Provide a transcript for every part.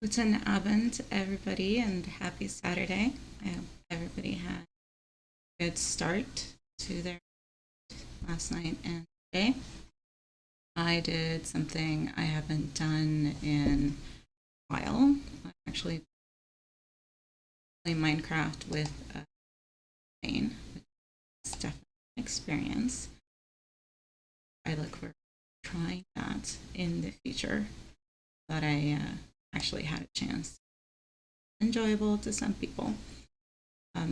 Guten Abend, everybody, and happy Saturday. I hope everybody had a good start to their last night and today. I did something I haven't done in a while. I actually playing Minecraft with a plane, which is definitely an experience. I look for trying that in the future, but I actually had a chance. Enjoyable to some people.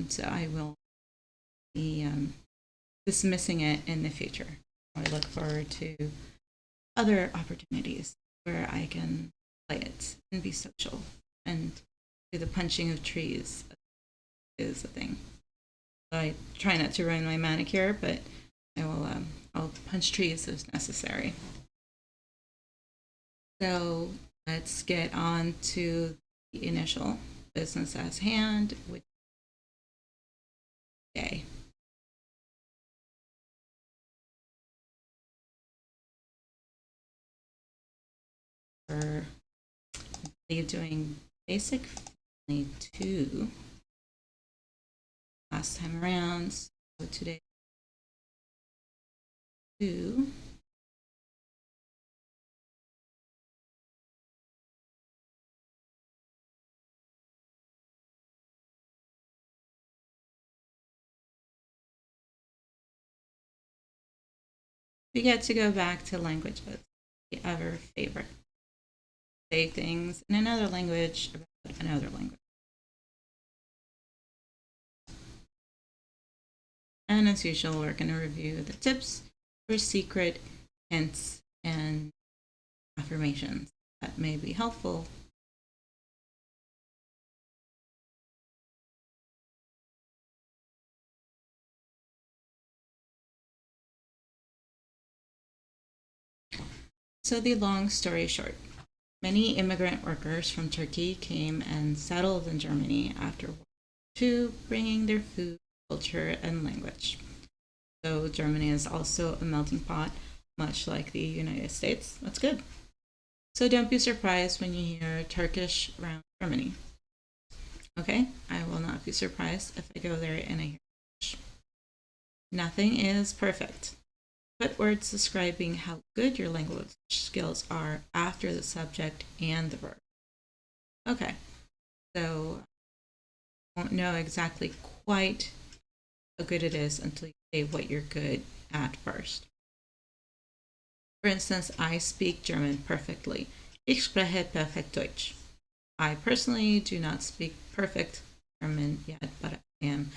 So I will be dismissing it in the future. I look forward to other opportunities where I can play it and be social and do the punching of trees is a thing. I try not to ruin my manicure, but I'll punch trees if necessary. So let's get on to the initial business at hand, which is day. We're doing basic family 2 last time around. So today 2. We get to go back to languages, the ever favorite. Say things in another language about another language. And as usual, we're going to review the tips for secret hints and affirmations that may be helpful. So the long story short, many immigrant workers from Turkey came and settled in Germany after World War II, bringing their food, culture, and language. So Germany is also a melting pot, much like the United States. That's good. So don't be surprised when you hear Turkish around Germany. Okay, I will not be surprised if I go there and I hear Turkish. Nothing is perfect. Put words describing how good your language skills are after the subject and the verb. Okay, so I won't know exactly quite how good it is until you say what you're good at first. For instance, I speak German perfectly. Ich spreche perfekt Deutsch. I personally do not speak perfect German yet, but I am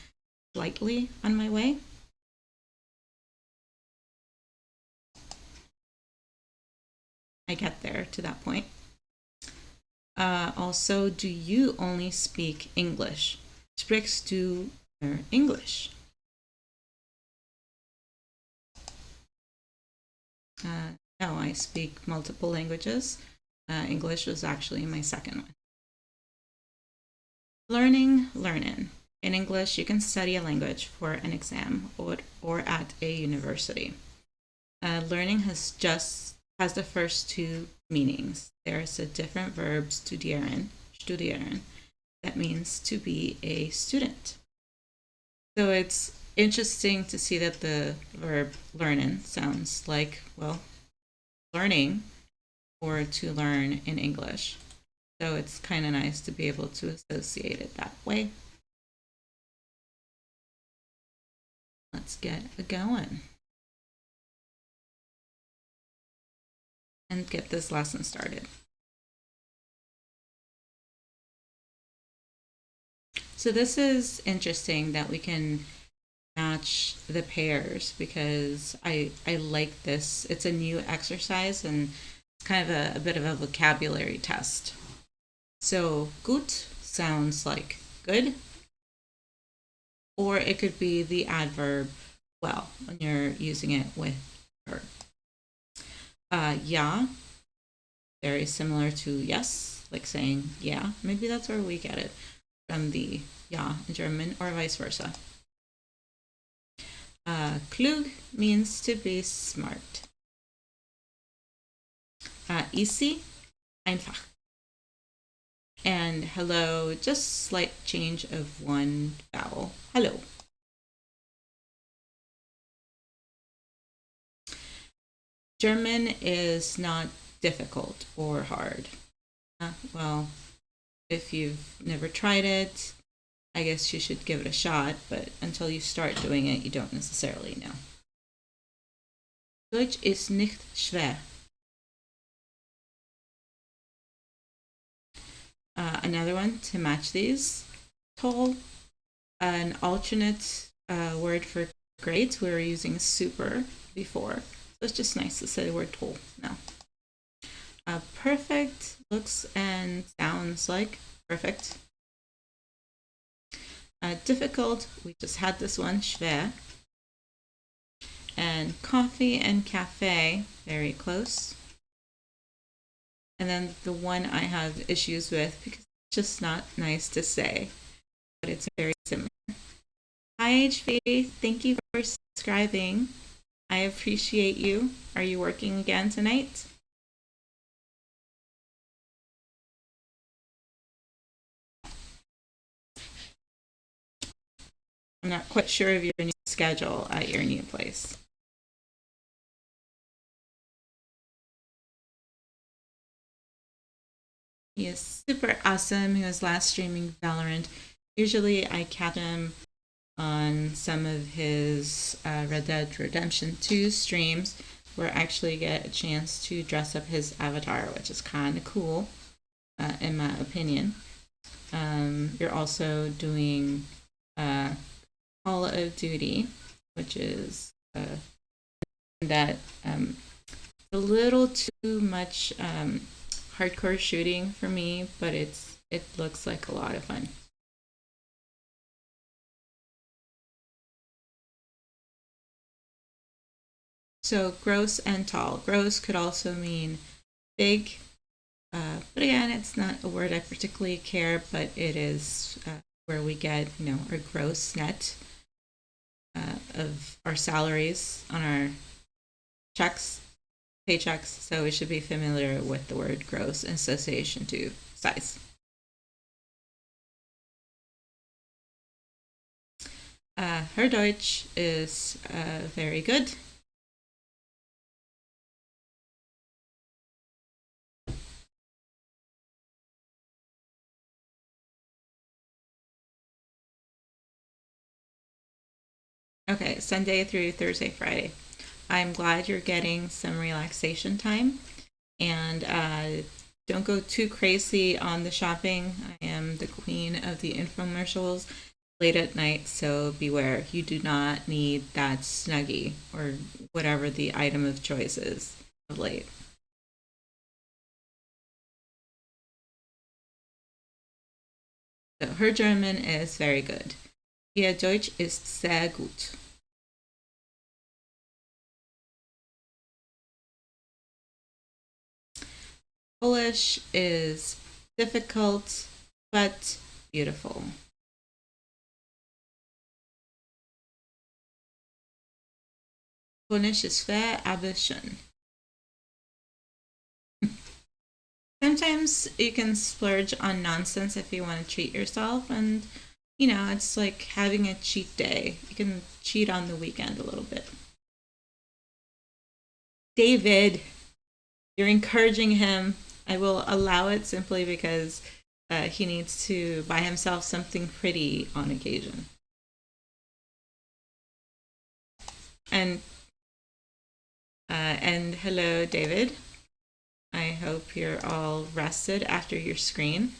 slightly on my way. I get there to that point. Also, do you only speak English? Sprichst du English? No, I speak multiple languages. English was actually my second one. Learning. In English, you can study a language for an exam or at a university. Learning has the first two meanings. There's a different verb, studieren, that means to be a student. So it's interesting to see that the verb learning sounds like, well, learning or to learn in English. So it's kind of nice to be able to associate it that way. Let's get a going and get this lesson started. So this is interesting that we can match the pairs because I like this. It's a new exercise and it's kind of a bit of a vocabulary test. So gut sounds like good, or it could be the adverb well when you're using it with verb. Ja, very similar to yes, like saying yeah. Maybe that's where we get it from the ja in German, or vice versa. Klug means to be smart. Easy, einfach. And hello, just slight change of one vowel. Hello. German is not difficult or hard. Well, if you've never tried it, I guess you should give it a shot, but until you start doing it, you don't necessarily know. Deutsch ist nicht schwer. Another one to match these. Toll, an alternate word for great. We were using super before. So it's just nice to say the word toll now. Perfect looks and sounds like perfect. Difficult, we just had this one, schwer. And coffee and cafe, very close. And then the one I have issues with because it's just not nice to say, but it's very similar. Hi HV, thank you for subscribing. I appreciate you. Are you working again tonight? I'm not quite sure of your new schedule at your new place. He is super awesome. He was last streaming Valorant. Usually I catch him on some of his Red Dead Redemption 2 streams where I actually get a chance to dress up his avatar, which is kind of cool, in my opinion. You're also doing Call of Duty, which is that a little too much hardcore shooting for me, but it looks like a lot of fun. So gross and tall. Gross could also mean big, but again, it's not a word I particularly care, but it is where we get, our gross net of our salaries on our paychecks. So we should be familiar with the word gross in association to size. Her Deutsch is very good. Okay, Sunday through Thursday, Friday. I'm glad you're getting some relaxation time, and don't go too crazy on the shopping. I am the queen of the infomercials late at night, so beware. You do not need that Snuggie or whatever the item of choice is of late. So her German is very good. Ihr Deutsch ist sehr gut. Polish is difficult but beautiful. Polnisch ist schwer, aber schön. Sometimes you can splurge on nonsense if you want to treat yourself, and it's like having a cheat day. You can cheat on the weekend a little bit. David, you're encouraging him. I will allow it simply because he needs to buy himself something pretty on occasion. And hello, David. I hope you're all rested after your stream.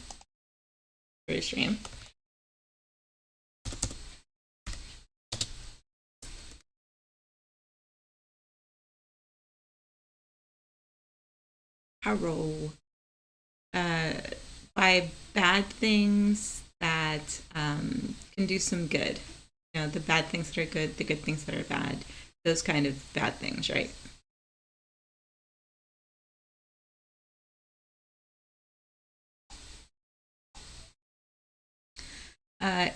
Hello. By bad things that can do some good. The bad things that are good, the good things that are bad. Those kind of bad things, right?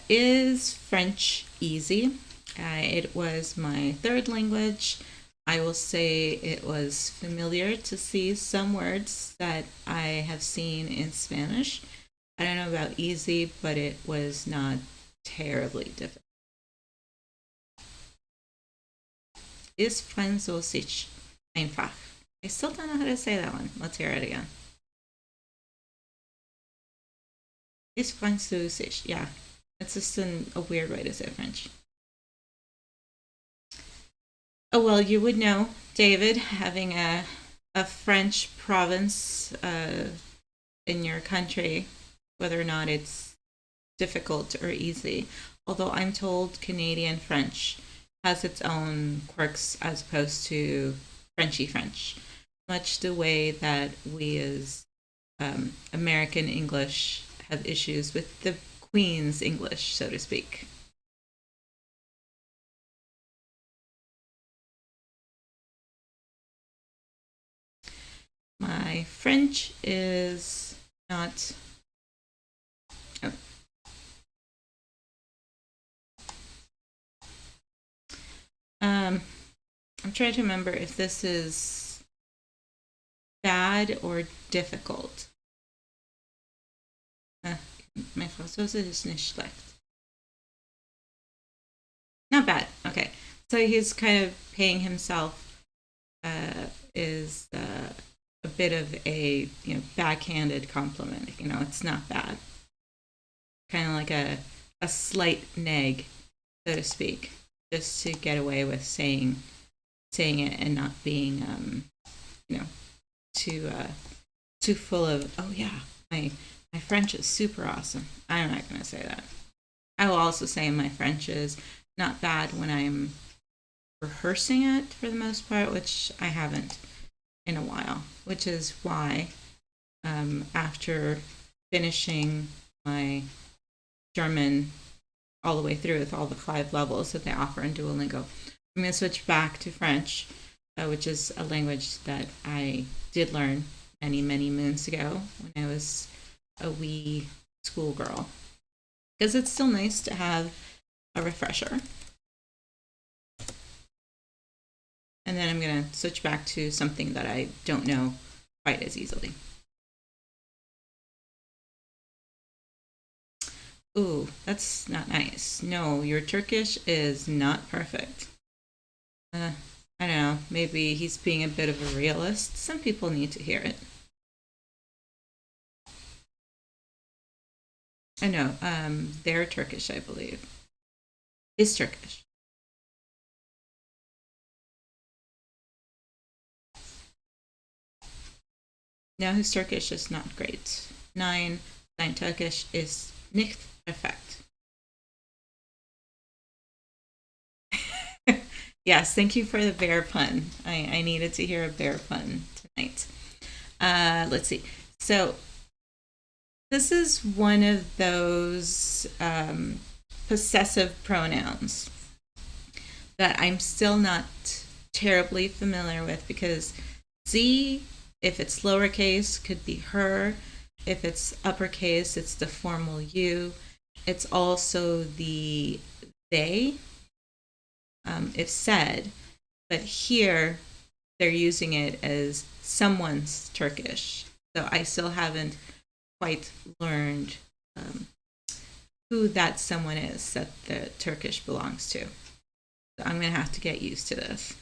Is French easy? It was my third language. I will say it was familiar to see some words that I have seen in Spanish. I don't know about easy, but it was not terribly difficult. Ist Französisch einfach? I still don't know how to say that one. Let's hear it again. Ist Französisch? Yeah, it's just a weird way to say French. Oh, well, you would know, David, having a French province in your country, whether or not it's difficult or easy. Although I'm told Canadian French has its own quirks as opposed to Frenchy French, much the way that we as American English have issues with the Queen's English, so to speak. My French is not. Oh. I'm trying to remember if this is bad or difficult. Mein Französisch ist nicht schlecht. Not bad. Okay. So he's kind of paying himself is a bit of a backhanded compliment. It's not bad. Kind of like a slight neg, so to speak, just to get away with saying it and not being too full of, oh yeah, my French is super awesome. I'm not going to say that. I will also say my French is not bad when I'm rehearsing it for the most part, which I haven't in a while, which is why after finishing my German all the way through with all the 5 levels that they offer in DuoLingo, I'm going to switch back to French, which is a language that I did learn many, many moons ago when I was a wee schoolgirl. Because it's still nice to have a refresher. And then I'm going to switch back to something that I don't know quite as easily. Ooh, that's not nice. No, your Turkish is not perfect. I don't know, maybe he's being a bit of a realist. Some people need to hear it. I know, they're Turkish, I believe. Is Turkish. Now his Turkish is not great. 9, sein Turkish is nicht perfekt. Yes, thank you for the bear pun. I needed to hear a bear pun tonight. Let's see. So this is one of those possessive pronouns that I'm still not terribly familiar with because Z, if it's lowercase, could be her. If it's uppercase, it's the formal you. It's also the they, if said. But here, they're using it as someone's Turkish. So I still haven't quite learned who that someone is that the Turkish belongs to. So I'm going to have to get used to this.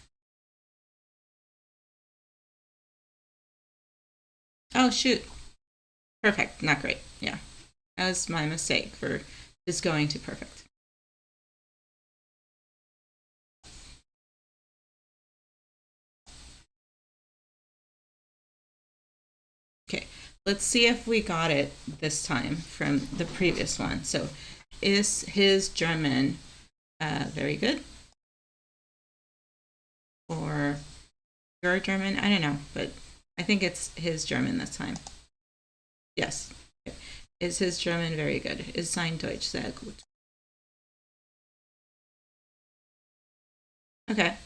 Oh, shoot. Perfect. Not great. Yeah. That was my mistake for just going to perfect. Okay. Let's see if we got it this time from the previous one. So, is his German very good? Or your German? I don't know, but I think it's his German this time. Yes. Is his German very good? Ist sein Deutsch sehr gut? Okay.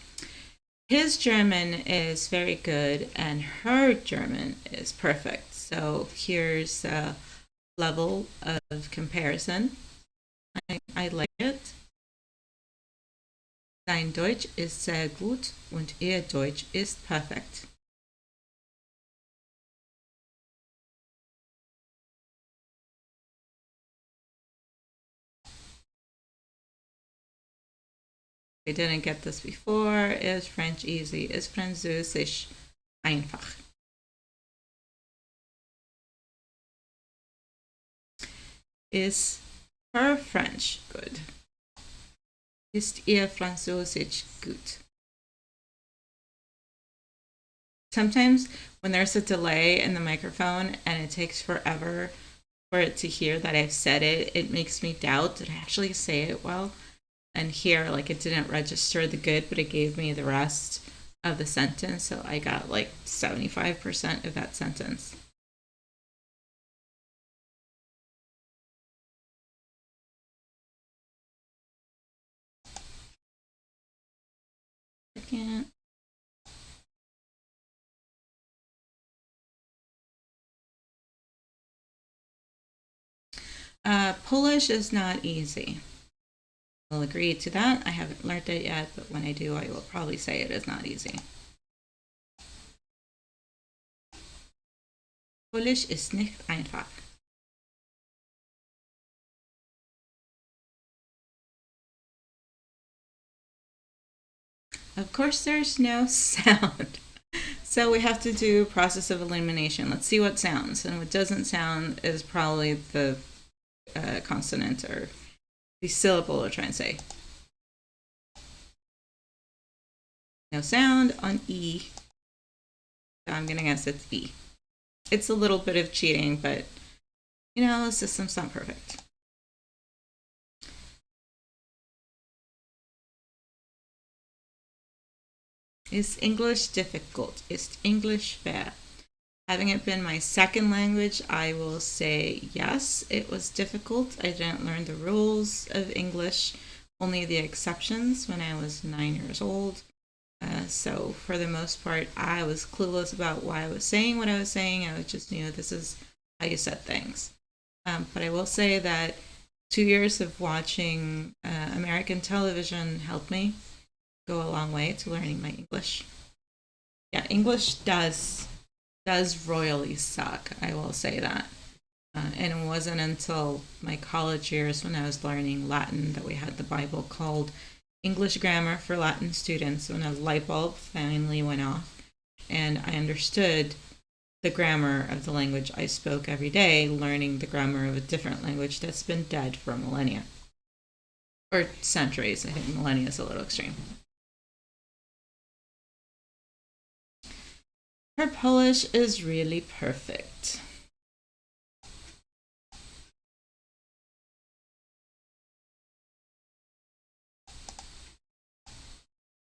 His German is very good and her German is perfect. So here's a level of comparison. I like it. Sein Deutsch ist sehr gut und ihr Deutsch ist perfekt. I didn't get this before. Is French easy? Ist Französisch einfach? Is her French good? Ist ihr Französisch gut? Sometimes when there's a delay in the microphone and it takes forever for it to hear that I've said it, it makes me doubt, did I actually say it well? And here, like, it didn't register the good, but it gave me the rest of the sentence. So I got like 75% of that sentence. Second. Polish is not easy. I'll agree to that. I haven't learned it yet, but when I do, I will probably say it is not easy. Polish ist nicht einfach. Of course, there's no sound. So we have to do process of elimination. Let's see what sounds. And what doesn't sound is probably the consonant or the syllable we're trying to say. No sound on E. So I'm going to guess it's E. It's a little bit of cheating, but you know, the system's not perfect. Is English difficult? Is English schwer? Having it been my second language, I will say yes, it was difficult. I didn't learn the rules of English, only the exceptions when I was 9 years old. So for the most part, I was clueless about why I was saying what I was saying. I just knew this is how you said things. But I will say that 2 years of watching American television helped me go a long way to learning my English. Yeah, English does royally suck. I will say that. And it wasn't until my college years when I was learning Latin that we had the Bible called English Grammar for Latin Students, when a light bulb finally went off and I understood the grammar of the language I spoke every day, learning the grammar of a different language that's been dead for millennia. Or centuries. I think millennia is a little extreme. Her Polish is really perfect.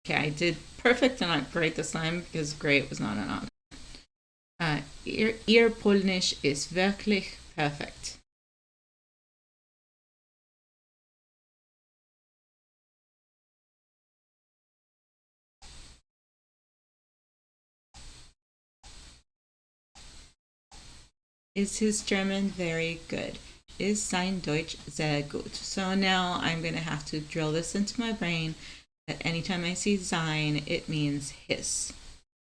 Okay, I did perfect and not great this time because great was not an option. Ihr Polnisch ist wirklich perfekt. Is his German very good? Ist sein Deutsch sehr gut? So now I'm going to have to drill this into my brain that anytime I see sein, it means his.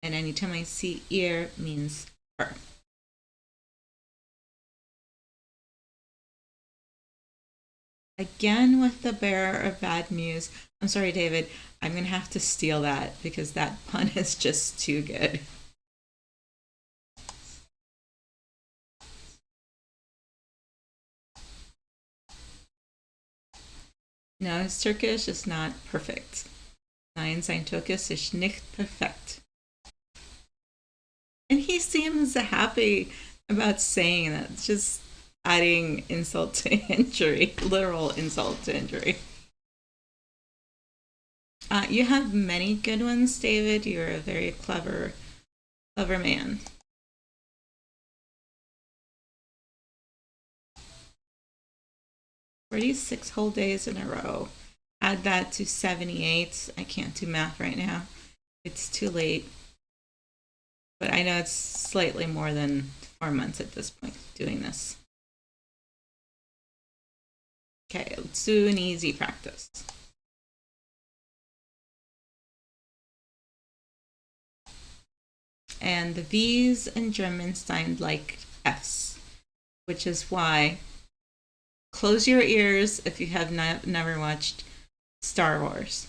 And anytime I see ihr means her. Again with the bearer of bad news. I'm sorry, David. I'm going to have to steal that because that pun is just too good. No, his Turkish is not perfect. Nein, sein Türkisch ist nicht perfekt. And he seems happy about saying that. It's just adding insult to injury, literal insult to injury. You have many good ones, David. You're a very clever man. 46 whole days in a row. Add that to 78. I can't do math right now. It's too late. But I know it's slightly more than 4 months at this point doing this. Okay, let's do an easy practice. And the V's in German sound like F's, which is why close your ears if you have never watched Star Wars.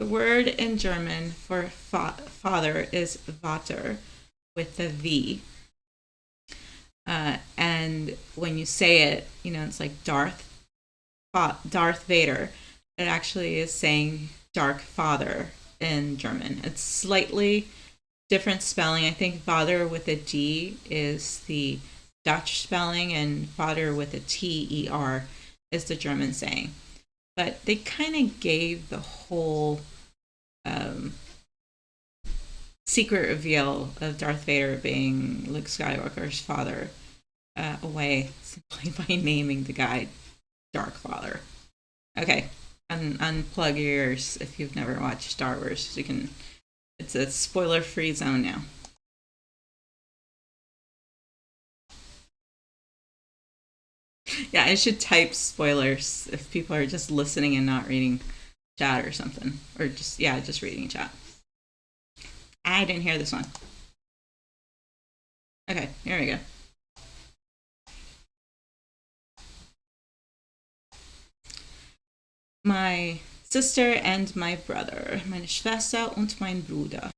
The word in German for father is Vater with a V. And when you say it, it's like Darth Vader. It actually is saying Dark Father in German. It's slightly different spelling. I think Vater with a D is the Dutch spelling, and Vater with a T-E-R is the German saying. But they kind of gave the whole secret reveal of Darth Vader being Luke Skywalker's father away simply by naming the guy Dark Father. Okay, unplug your ears if you've never watched Star Wars. It's a spoiler-free zone now. Yeah, I should type spoilers if people are just listening and not reading chat or something. Or just reading chat. I didn't hear this one. Okay, here we go. My sister and my brother. Meine Schwester und mein Bruder.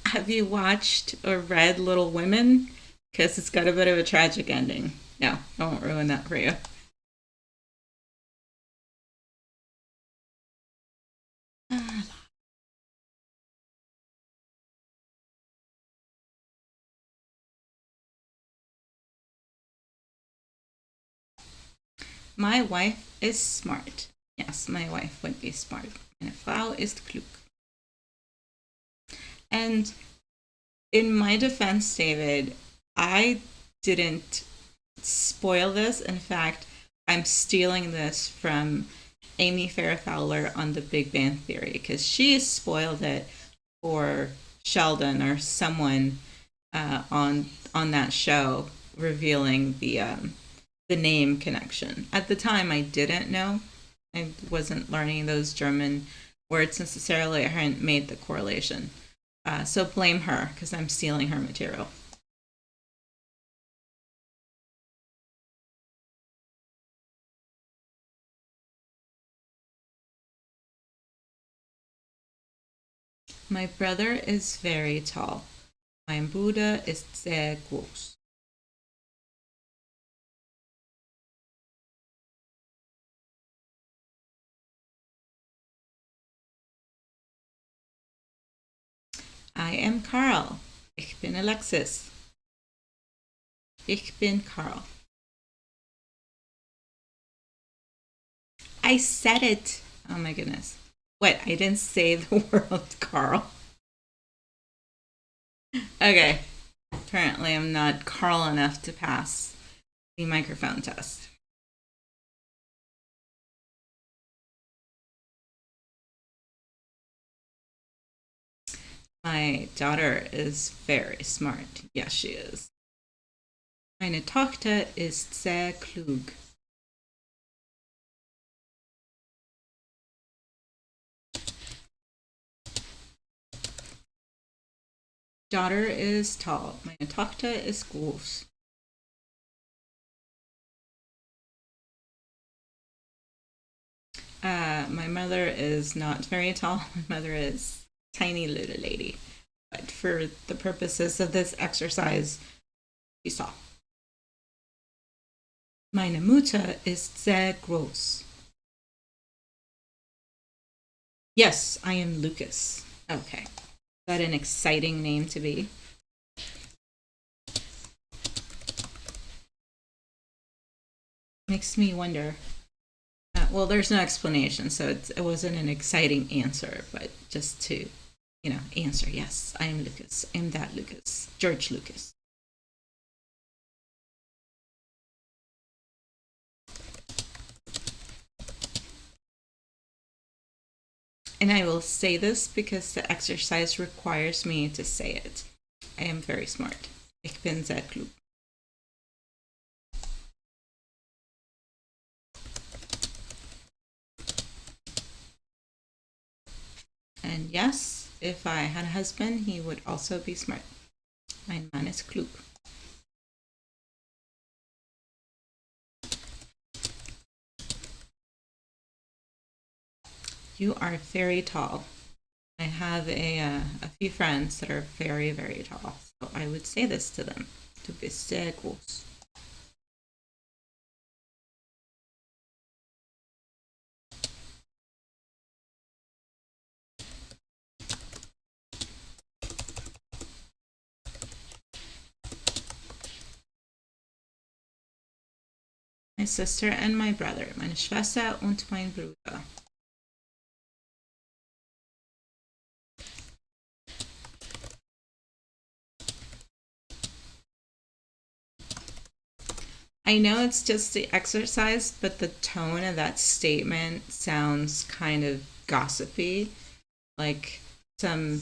Have you watched or read Little Women? Because it's got a bit of a tragic ending. No, I won't ruin that for you. My wife is smart. Yes, my wife would be smart. Meine Frau ist klug. And in my defense, David, I didn't spoil this. In fact, I'm stealing this from Amy Farrah Fowler on The Big Bang Theory because she spoiled it for Sheldon or someone on that show, revealing the name connection. At the time, I didn't know. I wasn't learning those German words necessarily. I hadn't made the correlation. So blame her because I'm stealing her material. My brother is very tall. Mein Bruder ist sehr groß. I am Carl. Ich bin Alexis. Ich bin Carl. I said it. Oh my goodness. What? I didn't say the word Carl. Okay. Apparently, I'm not Carl enough to pass the microphone test. My daughter is very smart. Yes, she is. Meine Tochter ist sehr klug. Daughter is tall. Meine Tochter ist groß. My mother is not very tall. My mother is tiny little lady. But for the purposes of this exercise, she's tall. Meine Mutter ist sehr groß. Yes, I am Lucas. Okay. Is that an exciting name to be? Makes me wonder. Well, there's no explanation, so it wasn't an exciting answer, but just to, answer, yes, I am Lucas. I'm that Lucas. George Lucas. And I will say this because the exercise requires me to say it. I am very smart. Ich bin sehr klug. And yes, if I had a husband, he would also be smart. Mein Mann ist klug. You are very tall. I have a few friends that are very, very tall. So I would say this to them. Du bist sehr groß. My sister and my brother. Meine Schwester und mein Bruder. I know it's just the exercise, but the tone of that statement sounds kind of gossipy, like some,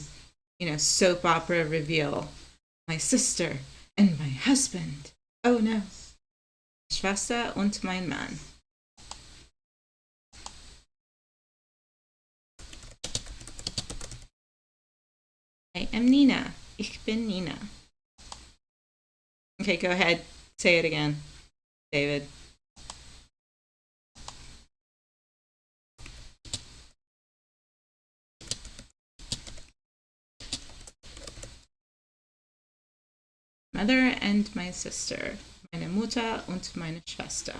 soap opera reveal. My sister and my husband. Oh no. Schwester und mein Mann. I am Nina. Ich bin Nina. Okay, go ahead. Say it again, David. Mother and my sister. Meine Mutter und meine Schwester.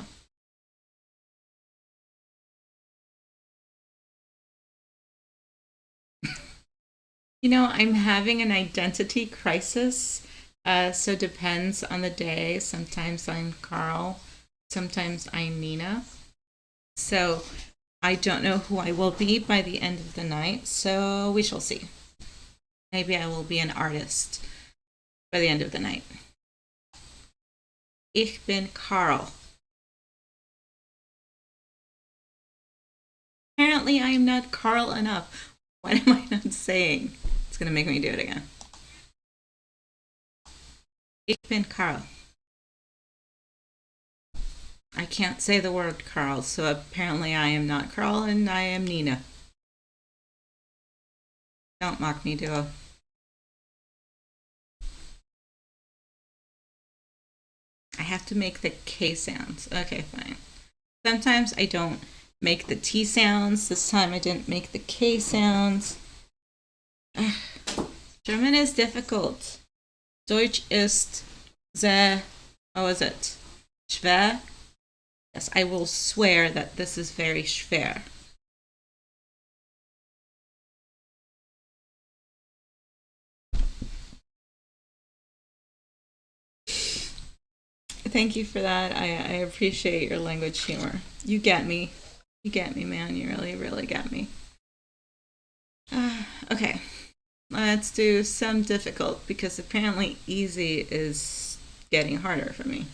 I'm having an identity crisis. So it depends on the day. Sometimes I'm Carl, sometimes I'm Nina. So I don't know who I will be by the end of the night. So we shall see. Maybe I will be an artist by the end of the night. Ich bin Carl. Apparently, I am not Carl enough. What am I not saying? It's going to make me do it again. Ich bin Carl. I can't say the word Carl, so apparently I am not Carl and I am Nina. Don't mock me, Duo. I have to make the K sounds. Okay, fine. Sometimes I don't make the T sounds. This time I didn't make the K sounds. German is difficult. Deutsch ist sehr, how is it? Schwer? Yes, I will swear that this is very schwer. Thank you for that. I appreciate your language humor. You get me. You get me, man. You really, really get me. Okay, let's do some difficult because apparently easy is getting harder for me.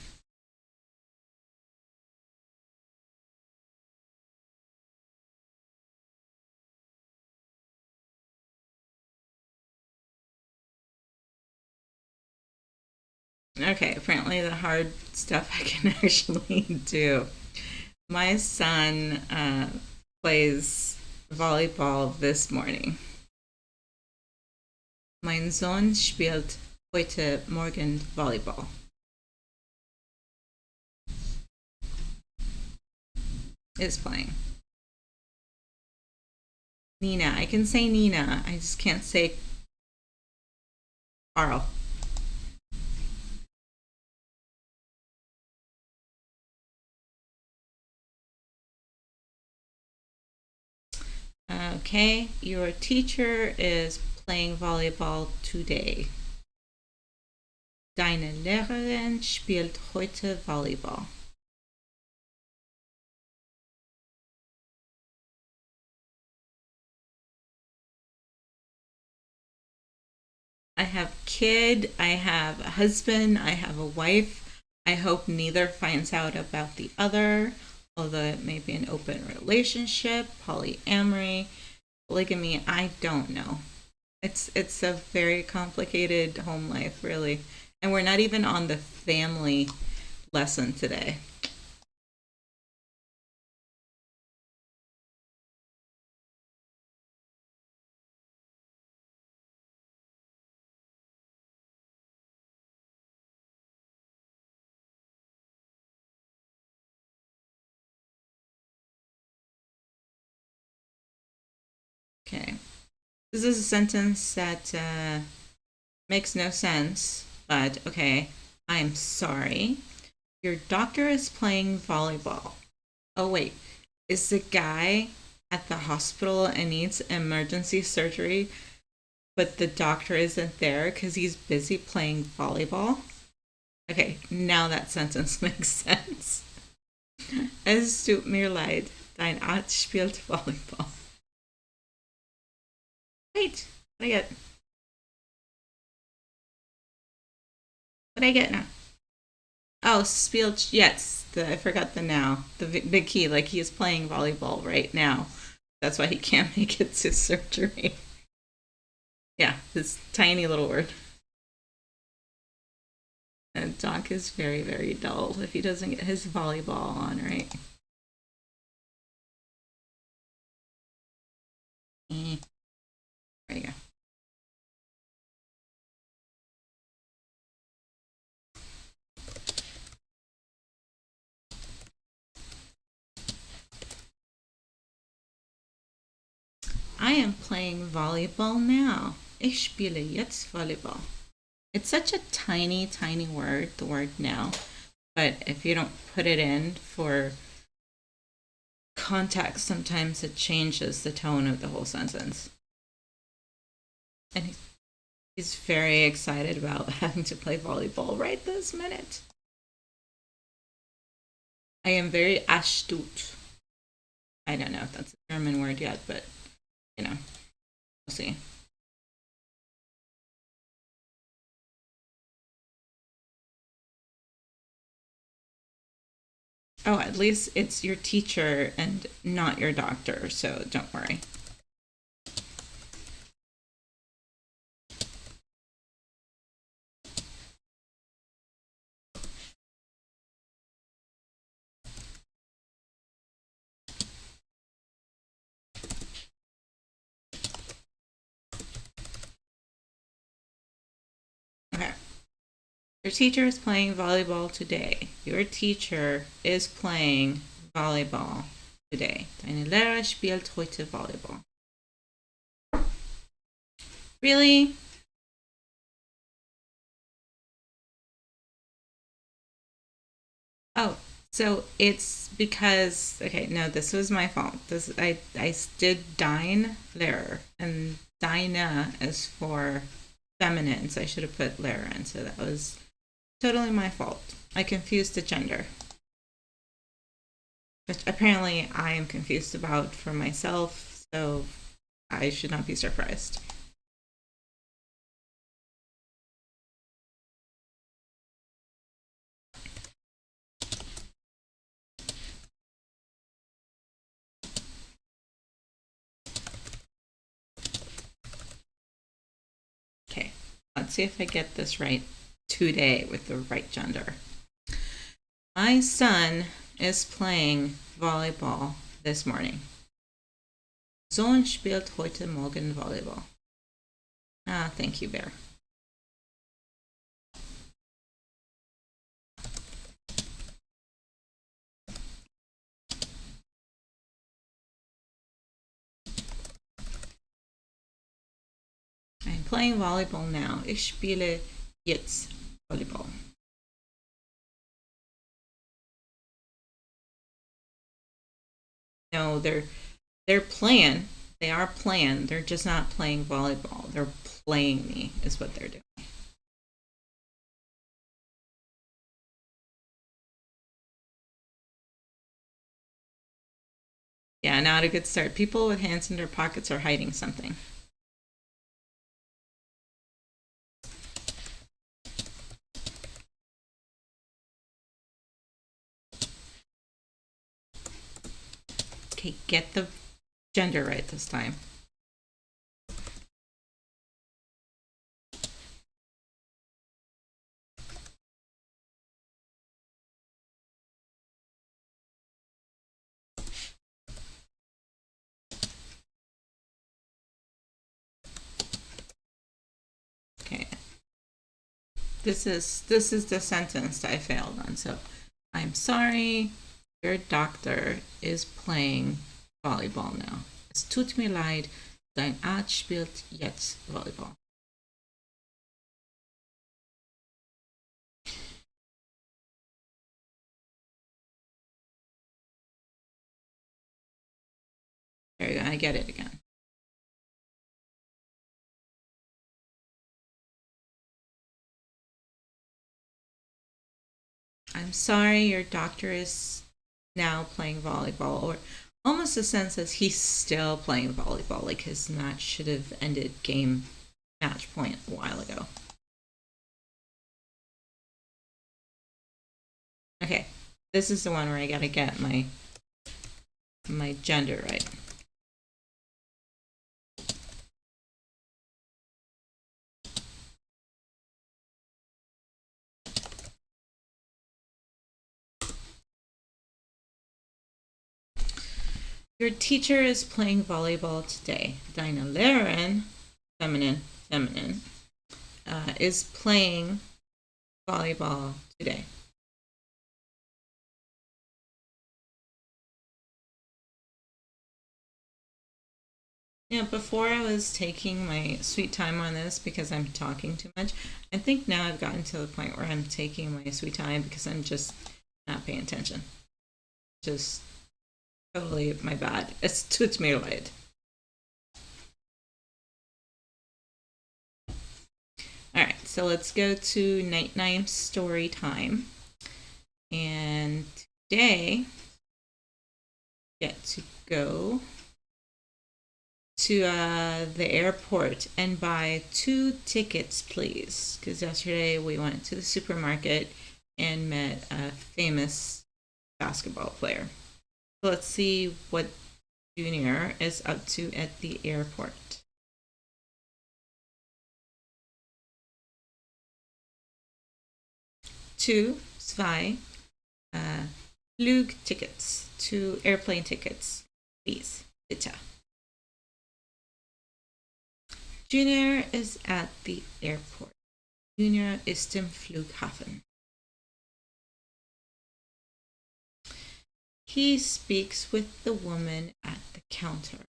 Okay, apparently the hard stuff I can actually do. My son plays volleyball this morning. Mein Sohn spielt heute Morgen Volleyball. Is playing. Nina. I can say Nina. I just can't say Carl. Okay, your teacher is playing volleyball today. Deine Lehrerin spielt heute Volleyball. I have kid, I have a husband, I have a wife. I hope neither finds out about the other, although it may be an open relationship, polyamory, polygamy, I don't know. It's a very complicated home life, really. And we're not even on the family lesson today. This is a sentence that makes no sense, but okay. I'm sorry. Your doctor is playing volleyball. Oh, wait. Is the guy at the hospital and needs emergency surgery, but the doctor isn't there because he's busy playing volleyball? Okay, now that sentence makes sense. Es tut mir leid, dein Arzt spielt Volleyball. Wait, what do I get? What do I get now? Oh, spielt, yes. I forgot the now. The big key, like he is playing volleyball right now. That's why he can't make it to surgery. Yeah, this tiny little word. And Doc is very, very dull if he doesn't get his volleyball on, right? There you go. I am playing volleyball now. Ich spiele jetzt Volleyball. It's such a tiny, tiny word, the word now. But if you don't put it in for context, sometimes it changes the tone of the whole sentence. And he's very excited about having to play volleyball right this minute. I am very astute. I don't know if that's a German word yet, but you know, we'll see. Oh, at least it's your teacher and not your doctor, so don't worry. Okay. Your teacher is playing volleyball today. Your teacher is playing volleyball today. Deine Lehrer spielt heute Volleyball. Really? Oh, so it's because okay, no, this was my fault. I did dein Lehrer and deine is for feminine, so I should have put Lehrer in. So that was totally my fault. I confused the gender, which apparently I am confused about for myself. So I should not be surprised. Okay, let's see if I get this right today with the right gender. My son is playing volleyball this morning. Sohn spielt heute Morgen Volleyball. Ah, thank you, Bear. I'm playing volleyball now. Ich spiele jetzt Volleyball. No, they're playing. They are playing. They're just not playing volleyball. They're playing me is what they're doing. Yeah, not a good start. People with hands in their pockets are hiding something. Okay, get the gender right this time. Okay. This is the sentence I failed on. So I'm sorry, your doctor is playing volleyball now. Es tut mir leid, Dein Arzt spielt jetzt Volleyball. There you go. I get it again. I'm sorry, your doctor is now playing volleyball, or almost a sense as he's still playing volleyball, like his match should have ended game match point a while ago. Okay, this is the one where I gotta get my gender right. Your teacher is playing volleyball today. Deine Lehrerin, feminine, is playing volleyball today. Yeah, before I was taking my sweet time on this because I'm talking too much. I think now I've gotten to the point where I'm taking my sweet time because I'm just not paying attention. Just totally my bad. Es tut mir leid. All right, so let's go to night nine story time. And today, get to go to the airport and buy 2 tickets, please. Because yesterday we went to the supermarket and met a famous basketball player. So let's see what Junior is up to at the airport. 2 Flugtickets, 2 airplane tickets, please, bitte. Junior is at the airport. Junior ist im Flughafen. He speaks with the woman at the counter.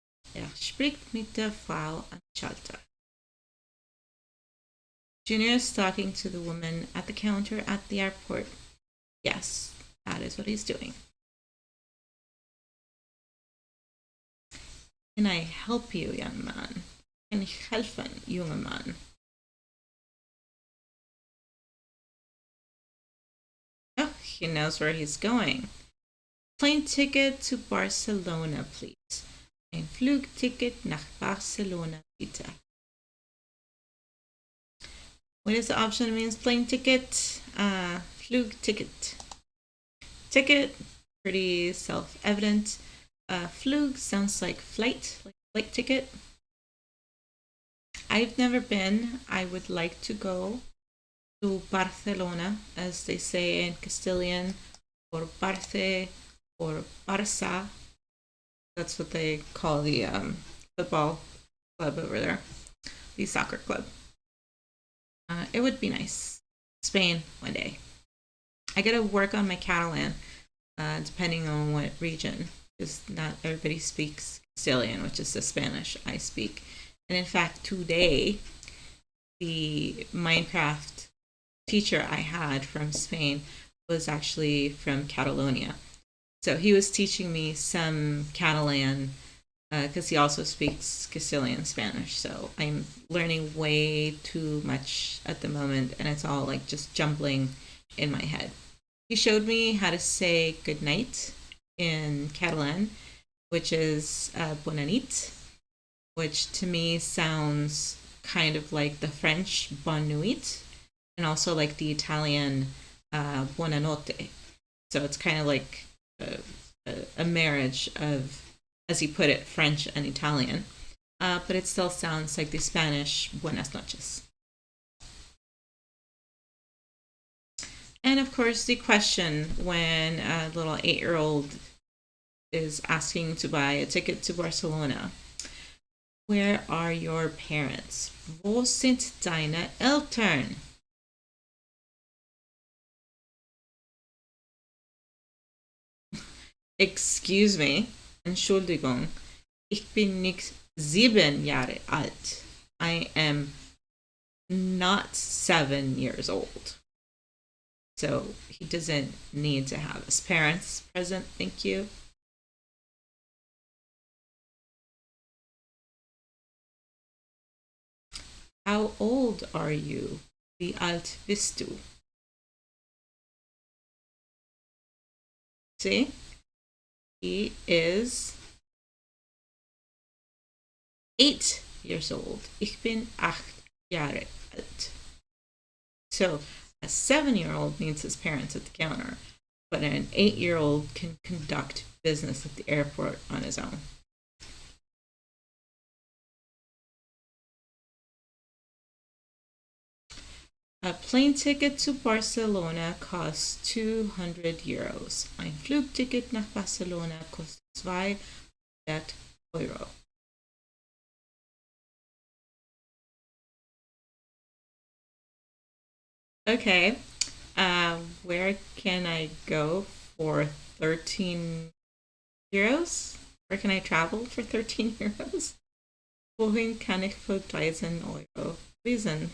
Spricht mit der Frau am Schalter. Junior is talking to the woman at the counter at the airport. Yes, that is what he's doing. Can I help you, young man? Kann ich helfen, junger Mann? Oh, he knows where he's going. Plane ticket to Barcelona, please. Ein Flugticket nach Barcelona, bitte. What is the option that means plane ticket? Flugticket. Ticket, pretty self-evident. Flug sounds like flight ticket. I've never been. I would like to go to Barcelona, as they say in Castilian, or Barce, or Barça. That's what they call the football club over there, the soccer club. It would be nice. Spain one day. I gotta work on my Catalan, depending on what region, because not everybody speaks Castilian, which is the Spanish I speak. And in fact, today, the Minecraft teacher I had from Spain was actually from Catalonia. So he was teaching me some Catalan because he also speaks Castilian Spanish. So I'm learning way too much at the moment, and it's all like just jumbling in my head. He showed me how to say good night in Catalan, which is bona nit, which to me sounds kind of like the French bonne nuit, and also like the Italian buonanotte. So it's kind of like a marriage of, as he put it, French and Italian, but it still sounds like the Spanish buenas noches. And of course, the question when a little 8-year-old is asking to buy a ticket to Barcelona: where are your parents? Wo sind deine Eltern? Excuse me, Entschuldigung, ich bin nicht 7 Jahre alt. I am not 7 years old. So he doesn't need to have his parents present. Thank you. How old are you? Wie alt bist du? See? He is 8 years old. Ich bin 8 Jahre alt. So a 7-year-old needs his parents at the counter, but an 8-year-old can conduct business at the airport on his own. A plane ticket to Barcelona costs 200 euros. Ein Flugticket nach Barcelona kostet 200 Euro. Okay, where can I go for 13 euros? Where can I travel for 13 euros? Wohin kann ich für 13 Euro reisen?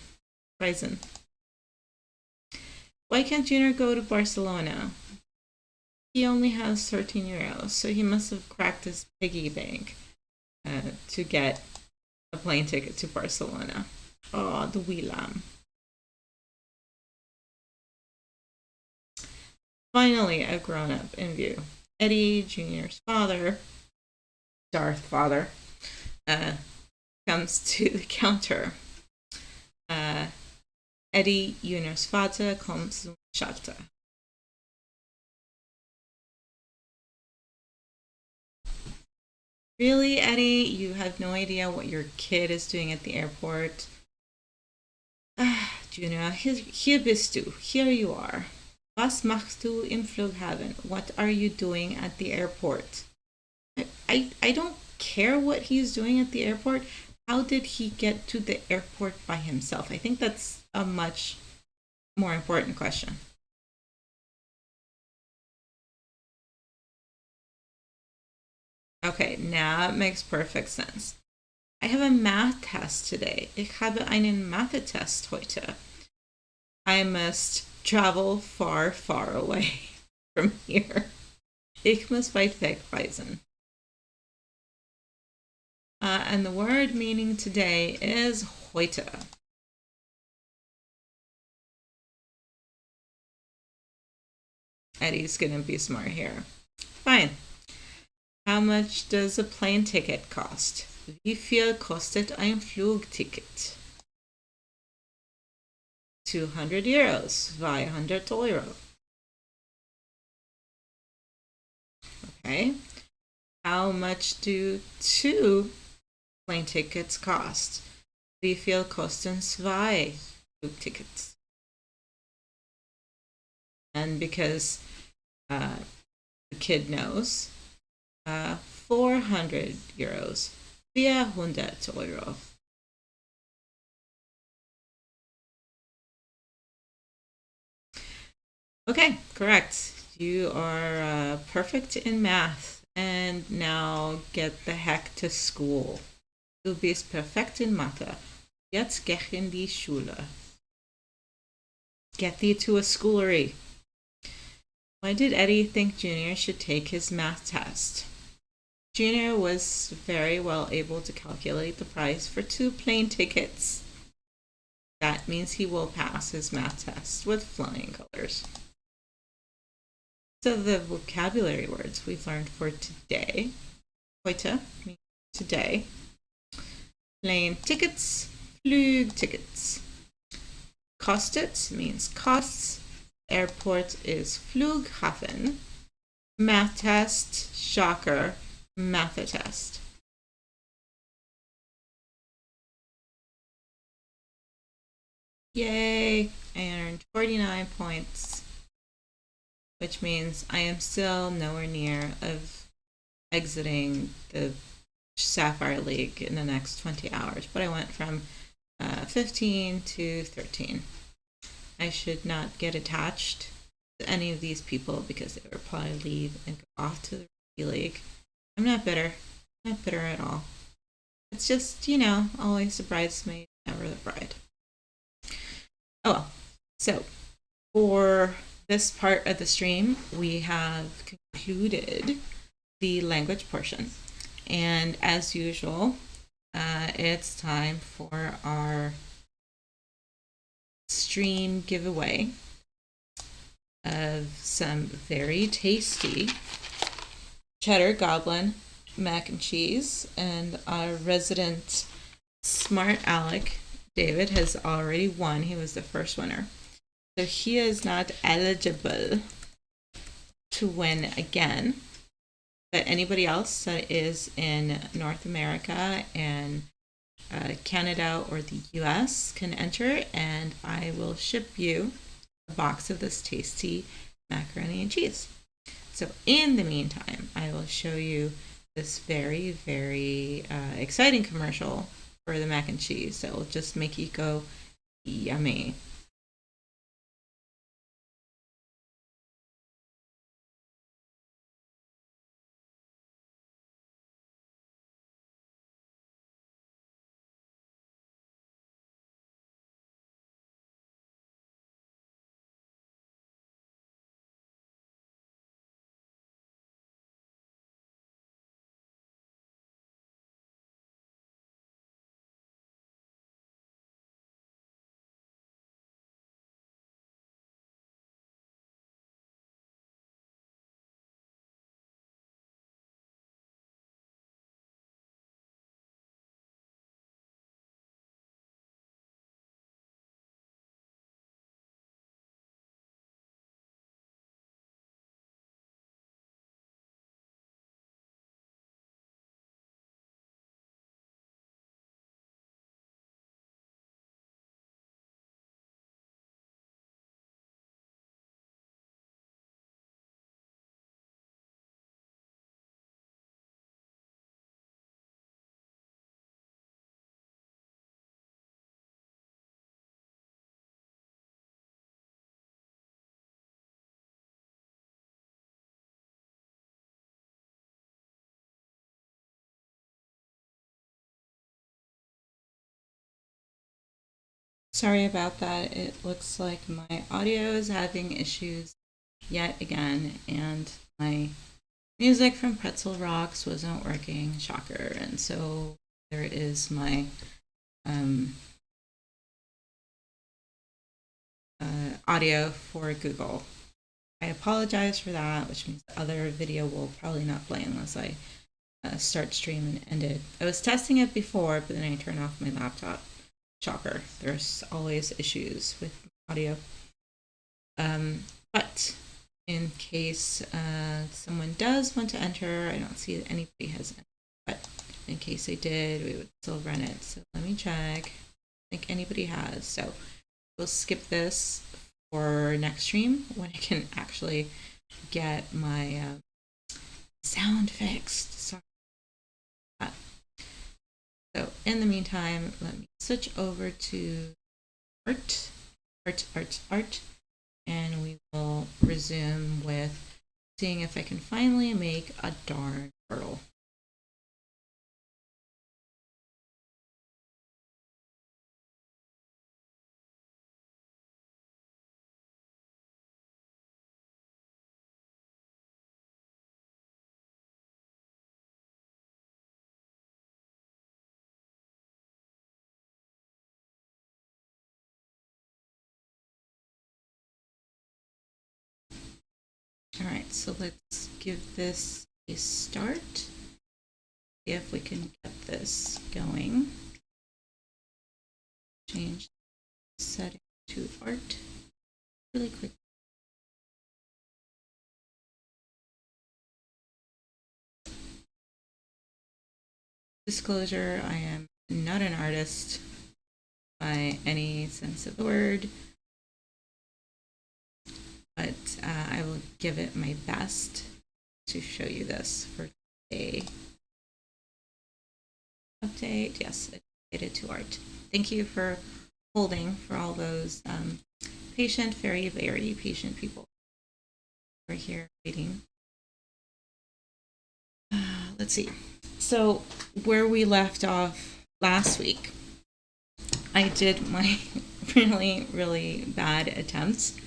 Why can't Junior go to Barcelona? He only has 13 euros, so he must have cracked his piggy bank to get a plane ticket to Barcelona. Oh, the wee lamb. Finally, a grown-up in view. Eddie, Junior's father, Darth father, comes to the counter. Eddie, Junior's Vater, kommt zum Schalter. Really, Eddie? You have no idea what your kid is doing at the airport? Junior, hier bist du. Here you are. Was machst du im Flughafen? What are you doing at the airport? I don't care what he's doing at the airport. How did he get to the airport by himself? I think that's a much more important question. Okay, now it makes perfect sense. I have a math test today. Ich habe einen Mathe-Test heute. I must travel far, far away from here. Ich muss weit weg reisen. And the word meaning today is heute. Eddie's gonna be smart here. Fine. How much does a plane ticket cost? Wie viel kostet ein Flugticket? 200 euros, 200 Euro. Okay. How much do 2 plane tickets cost? Wie viel kosten 2 Flugtickets? And because the kid knows, 400 euros, 400 Euro. Okay, correct. You are perfect in math. And now get the heck to school. Du bist perfekt in Mathe. Jetzt geh in die Schule. Get thee to a schoolery. Why did Eddie think Junior should take his math test? Junior was very well able to calculate the price for 2 plane tickets. That means he will pass his math test with flying colors. So the vocabulary words we've learned for today. Heute means today. Plane tickets, Flugtickets. Kostet means costs. Airport is Flughafen. Math test, shocker, math test. Yay! I earned 49 points, which means I am still nowhere near of exiting the Sapphire League in the next 20 hours, but I went from 15 to 13. I should not get attached to any of these people because they would probably leave and go off to the rookie league. I'm not bitter. Not bitter at all. It's just, always the bridesmaid, never the bride. Oh well. So for this part of the stream, we have concluded the language portion. And as usual, it's time for our stream giveaway of some very tasty cheddar goblin mac and cheese. And our resident smart aleck, David, has already won. He was the first winner. So he is not eligible to win again. But anybody else that is in North America and Canada or the US can enter, and I will ship you a box of this tasty macaroni and cheese. So in the meantime, I will show you this very, very exciting commercial for the mac and cheese that will just make you go yummy. Sorry about that. It looks like my audio is having issues yet again, and my music from Pretzel Rocks wasn't working. Shocker. And so there is my audio for Google. I apologize for that, which means the other video will probably not play unless I start stream and end it. I was testing it before, but then I turned off my laptop. Shocker. There's always issues with audio. But in case someone does want to enter, I don't see that anybody has entered, but in case they did, we would still run it. So let me check. I think anybody has. So we'll skip this for next stream when I can actually get my sound fixed. Sorry. So in the meantime, let me switch over to art, and we will resume with seeing if I can finally make a darn turtle. All right, so let's give this a start. See if we can get this going. Change the setting to art really quick. Disclosure, I am not an artist by any sense of the word, but I will give it my best to show you this for a update. Yes, updated to art. Thank you for holding for all those patient, very, very patient people who are here waiting. Let's see. So where we left off last week, I did my really, really bad attempts,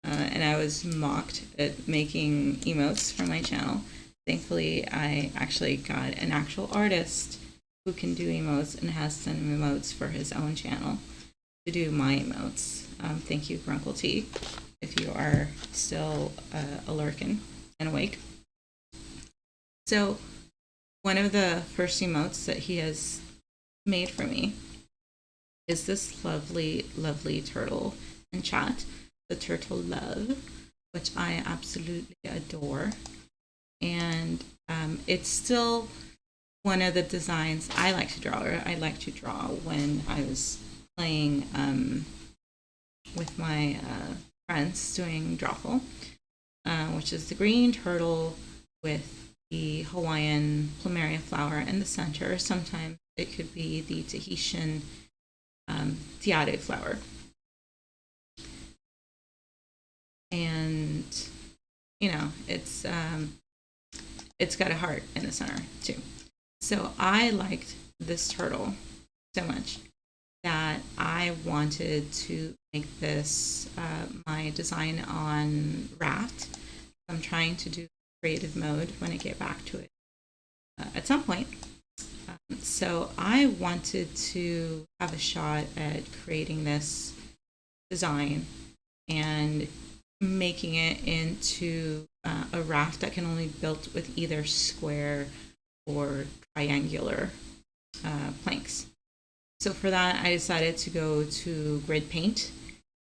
and I was mocked at making emotes for my channel. Thankfully, I actually got an actual artist who can do emotes and has some emotes for his own channel to do my emotes. Thank you, Grunkle T, if you are still a lurkin and awake. So one of the first emotes that he has made for me is this lovely, lovely turtle in chat, the turtle love, which I absolutely adore. And it's still one of the designs I like to draw, or I like to draw when I was playing with my friends doing drawful, which is the green turtle with the Hawaiian plumeria flower in the center. Sometimes it could be the Tahitian tiare flower. And, you know, it's got a heart in the center too. So I liked this turtle so much that I wanted to make this my design on Raft. I'm trying to do creative mode when I get back to it at some point. So I wanted to have a shot at creating this design and making it into a raft that can only be built with either square or triangular planks. So for that, I decided to go to grid paint,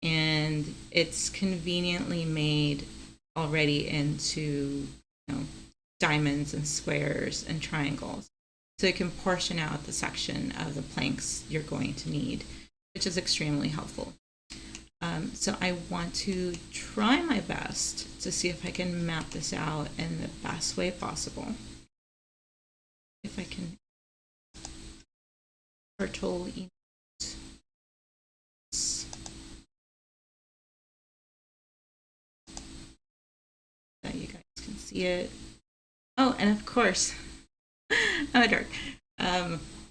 and it's conveniently made already into, you know, diamonds and squares and triangles. So it can portion out the section of the planks you're going to need, which is extremely helpful. So I want to try my best to see if I can map this out in the best way possible. If I can turtle emote that you guys can see it. Oh, and of course, I'm a dork.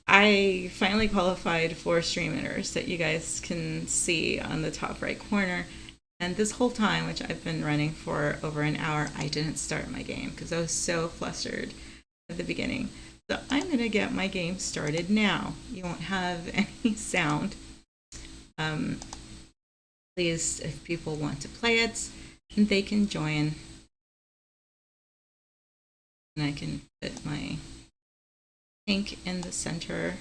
I finally qualified for stream enters that you guys can see on the top right corner. And this whole time, which I've been running for over an hour, I didn't start my game because I was so flustered at the beginning. So I'm going to get my game started now. You won't have any sound. Please, if people want to play it, they can join. And I can put my pink in the center.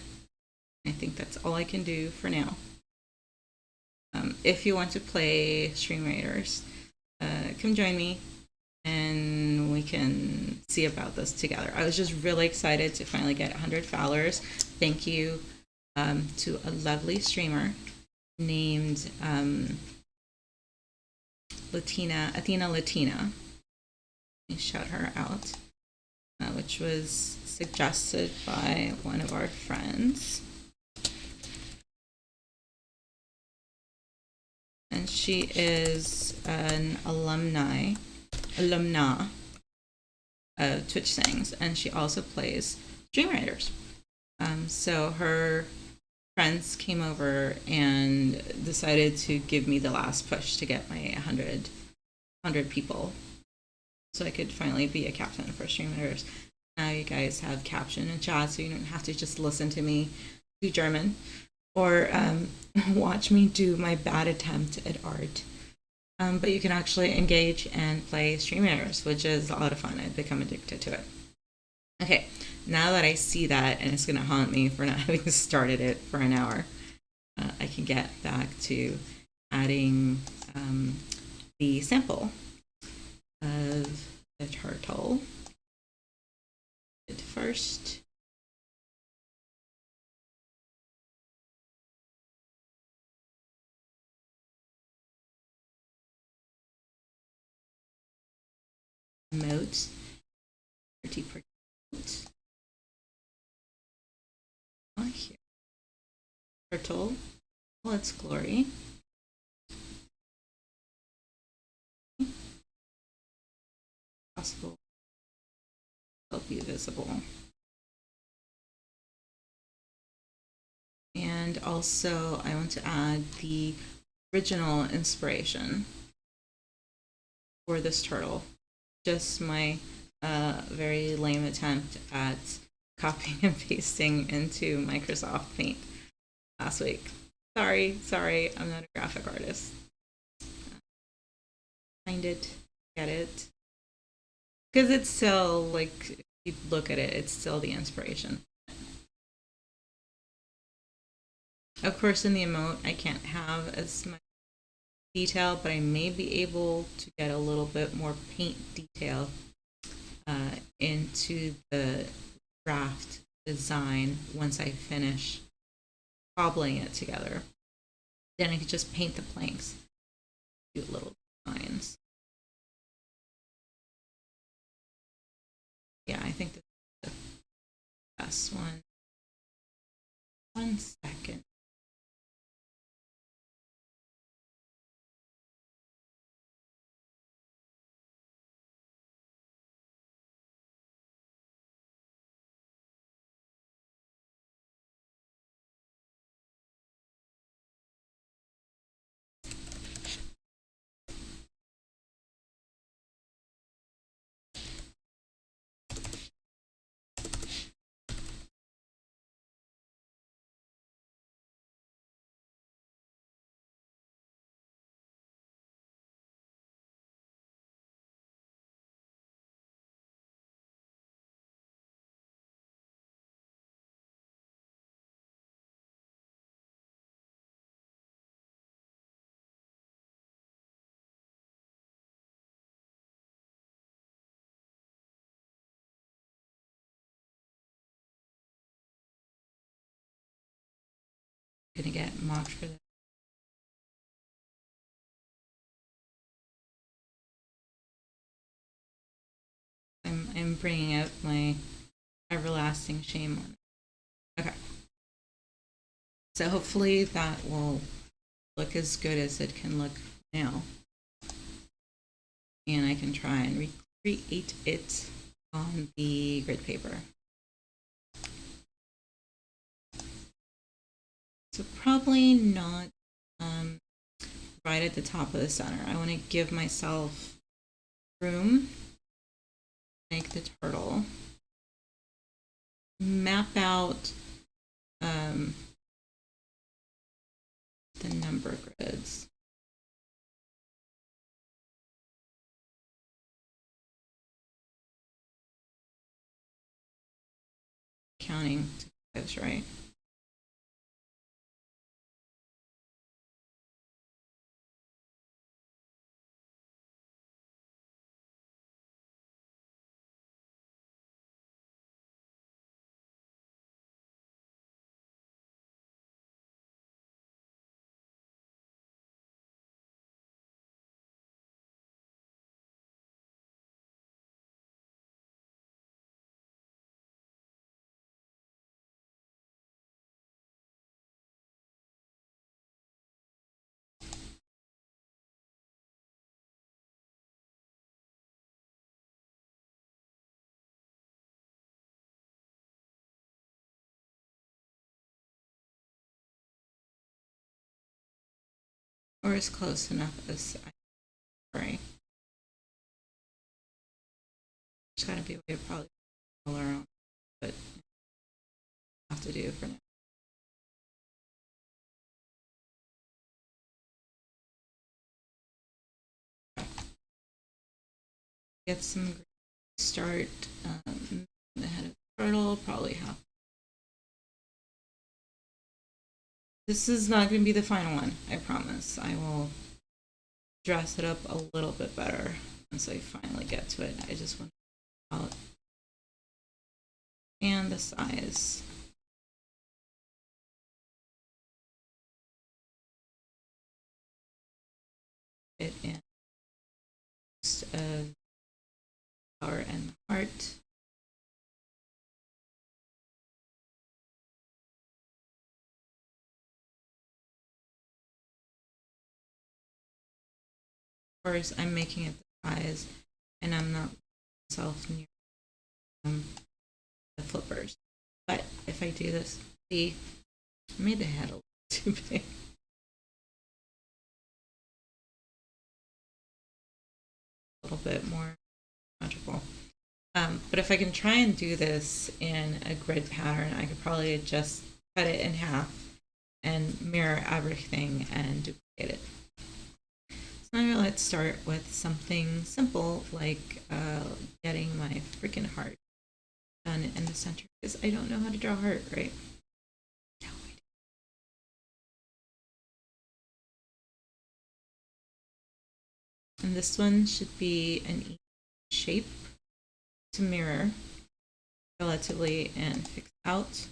I think that's all I can do for now. If you want to play Stream Raiders, come join me and we can see about this together. I was just really excited to finally get 100 followers. Thank you to a lovely streamer named Athena Latina. Let me shout her out, which was suggested by one of our friends. And she is an alumna of Twitch Sings, and she also plays Dream Raiders. So her friends came over and decided to give me the last push to get my 100 people, so I could finally be a captain for Stream Raiders. Now you guys have caption and chat, so you don't have to just listen to me do German or watch me do my bad attempt at art. But you can actually engage and play Stream Raiders, which is a lot of fun. I've become addicted to it. Okay, now that I see that, and it's going to haunt me for not having started it for an hour, I can get back to adding the sample of the turtle. First, emote, pretty emote. Oh, here. Turtle, all its glory. Possible, help you visible. also I want to add the original inspiration for this turtle. Just my very lame attempt at copying and pasting into Microsoft Paint last week. Sorry, I'm not a graphic artist. Find it, get it. Because it's still, like, if you look at it, it's still the inspiration. Of course, in the emote, I can't have as much detail, but I may be able to get a little bit more paint detail into the draft design once I finish cobbling it together. Then I could just paint the planks, do little designs. Yeah, I think this is the best one. 1 second. Gonna get mocked for this. I'm bringing out my everlasting shame on it. Okay. So hopefully that will look as good as it can look now. And I can try and recreate it on the grid paper. So probably not right at the top of the center. I want to give myself room, make the turtle, map out the number grids. Counting to fives, right? Or as close enough as I right. There's gotta be a way to probably color on, but I have to do for now. Get some start the head of the turtle, probably have. This is not going to be the final one, I promise. I will dress it up a little bit better once I finally get to it. I just want to out and the size. It in flower and the heart. Of course, I'm making it the size, and I'm not myself near the flippers. But if I do this, see, I made the head a little too big. A little bit more symmetrical. But if I can try and do this in a grid pattern, I could probably just cut it in half and mirror everything and duplicate it. So now let's start with something simple like getting my freaking heart done in the center because I don't know how to draw a heart, right? No, I don't. And this one should be an E shape to mirror relatively and fix out.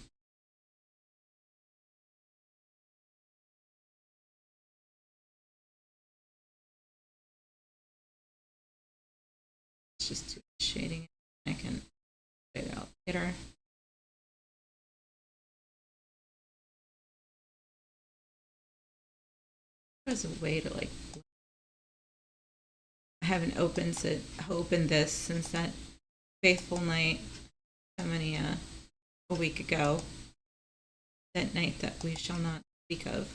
It's just too much shading. I can fade it out later. There's a way to like. I haven't opened this since that faithful night. How many a week ago? That night that we shall not speak of.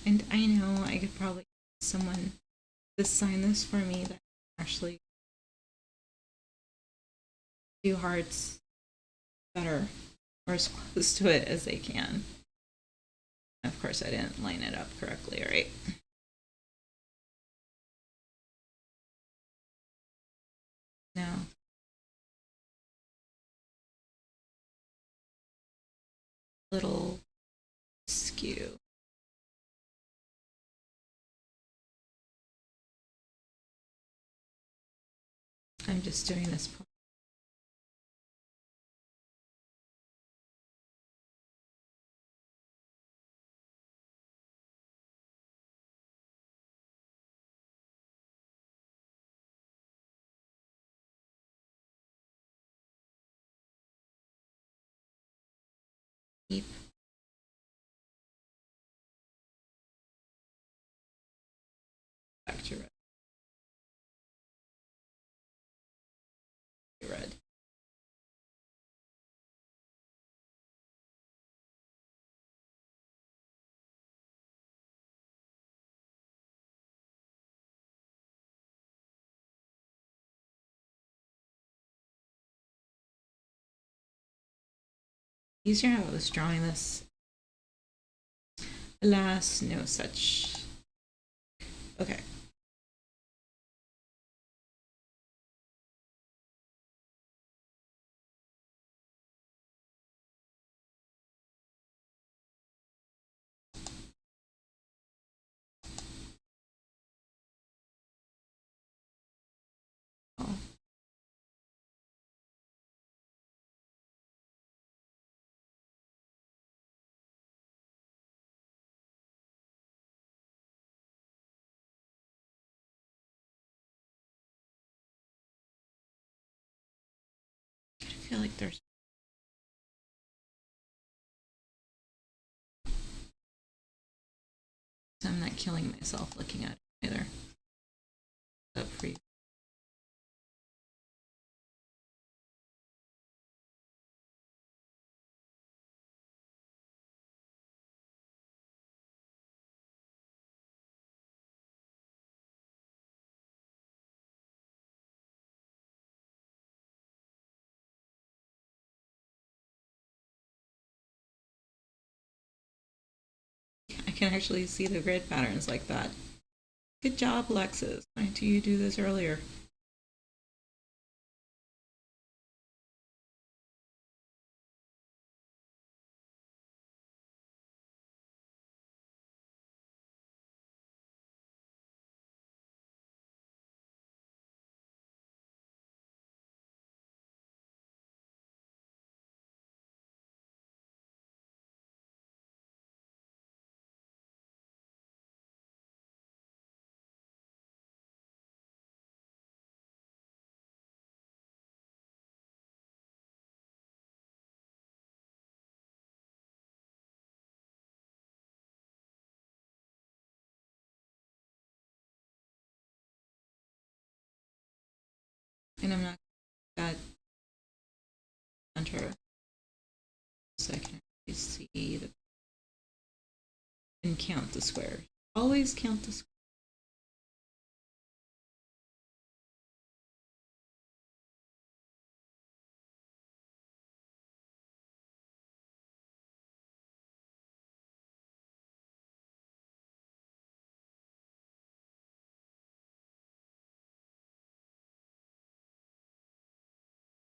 And I know I could probably get someone to sign this for me that actually do hearts better or as close to it as they can. Of course, I didn't line it up correctly, right? No. Little skew. I'm just doing this. Deep. Back to red. Red. Easier how I was drawing this. Alas, no such. Okay. Oh. I feel like there's. I'm not killing myself looking at it either. Up for you. I can actually see the grid patterns like that. Good job, Lexus. Why didn't you do this earlier? And I'm not that center, so I can actually see the and count the squares. Always count the squares.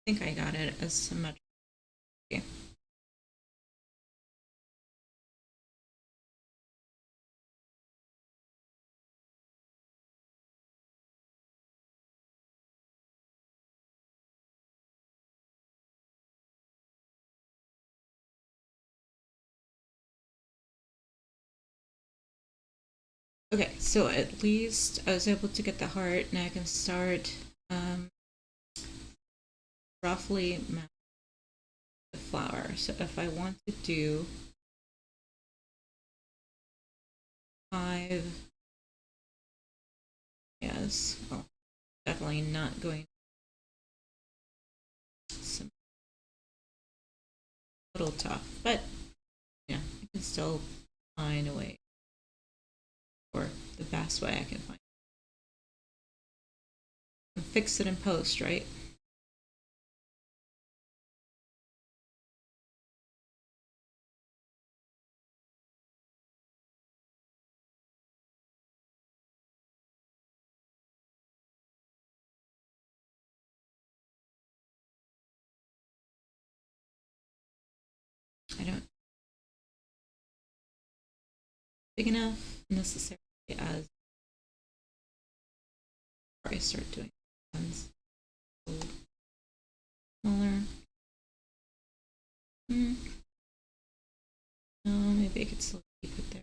I think I got it as symmetric. Okay, so at least I was able to get the heart. Now I can start roughly match the flower. So if I want to do 5, yes, well, definitely not going some little tough, but yeah, I can still find a way, or the best way I can find. And fix it in post, right? I don't big enough necessarily as I start doing ones smaller. No, maybe I could still keep it there.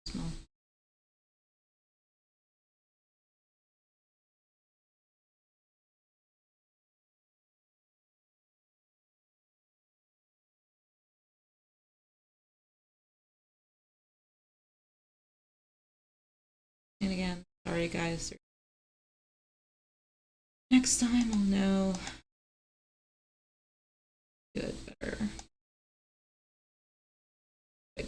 Small. And again, sorry guys. Next time I'll know. Do it better. Good.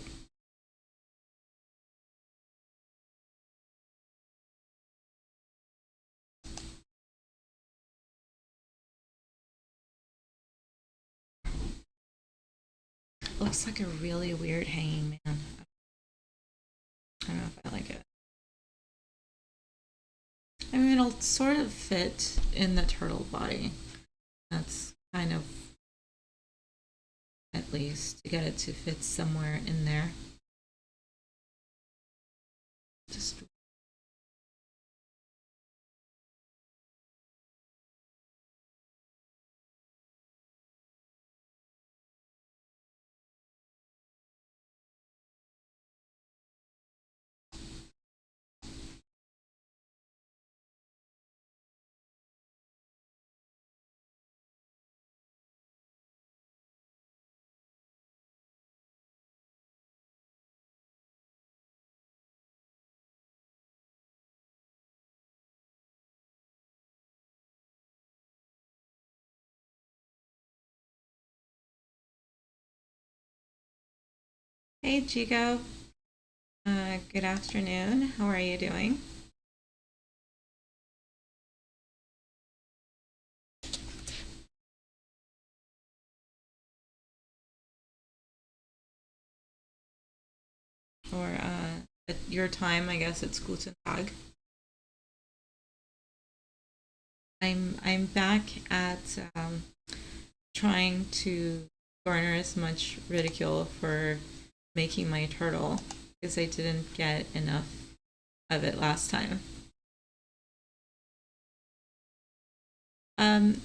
Looks like a really weird hanging man. I don't know if I like it. I mean, it'll sort of fit in the turtle body. That's kind of, at least, to get it to fit somewhere in there. Just hey, Chico. Good afternoon. How are you doing? Or at your time, I guess it's Guten Tag. I'm back at trying to garner as much ridicule for making my turtle because I didn't get enough of it last time. Um,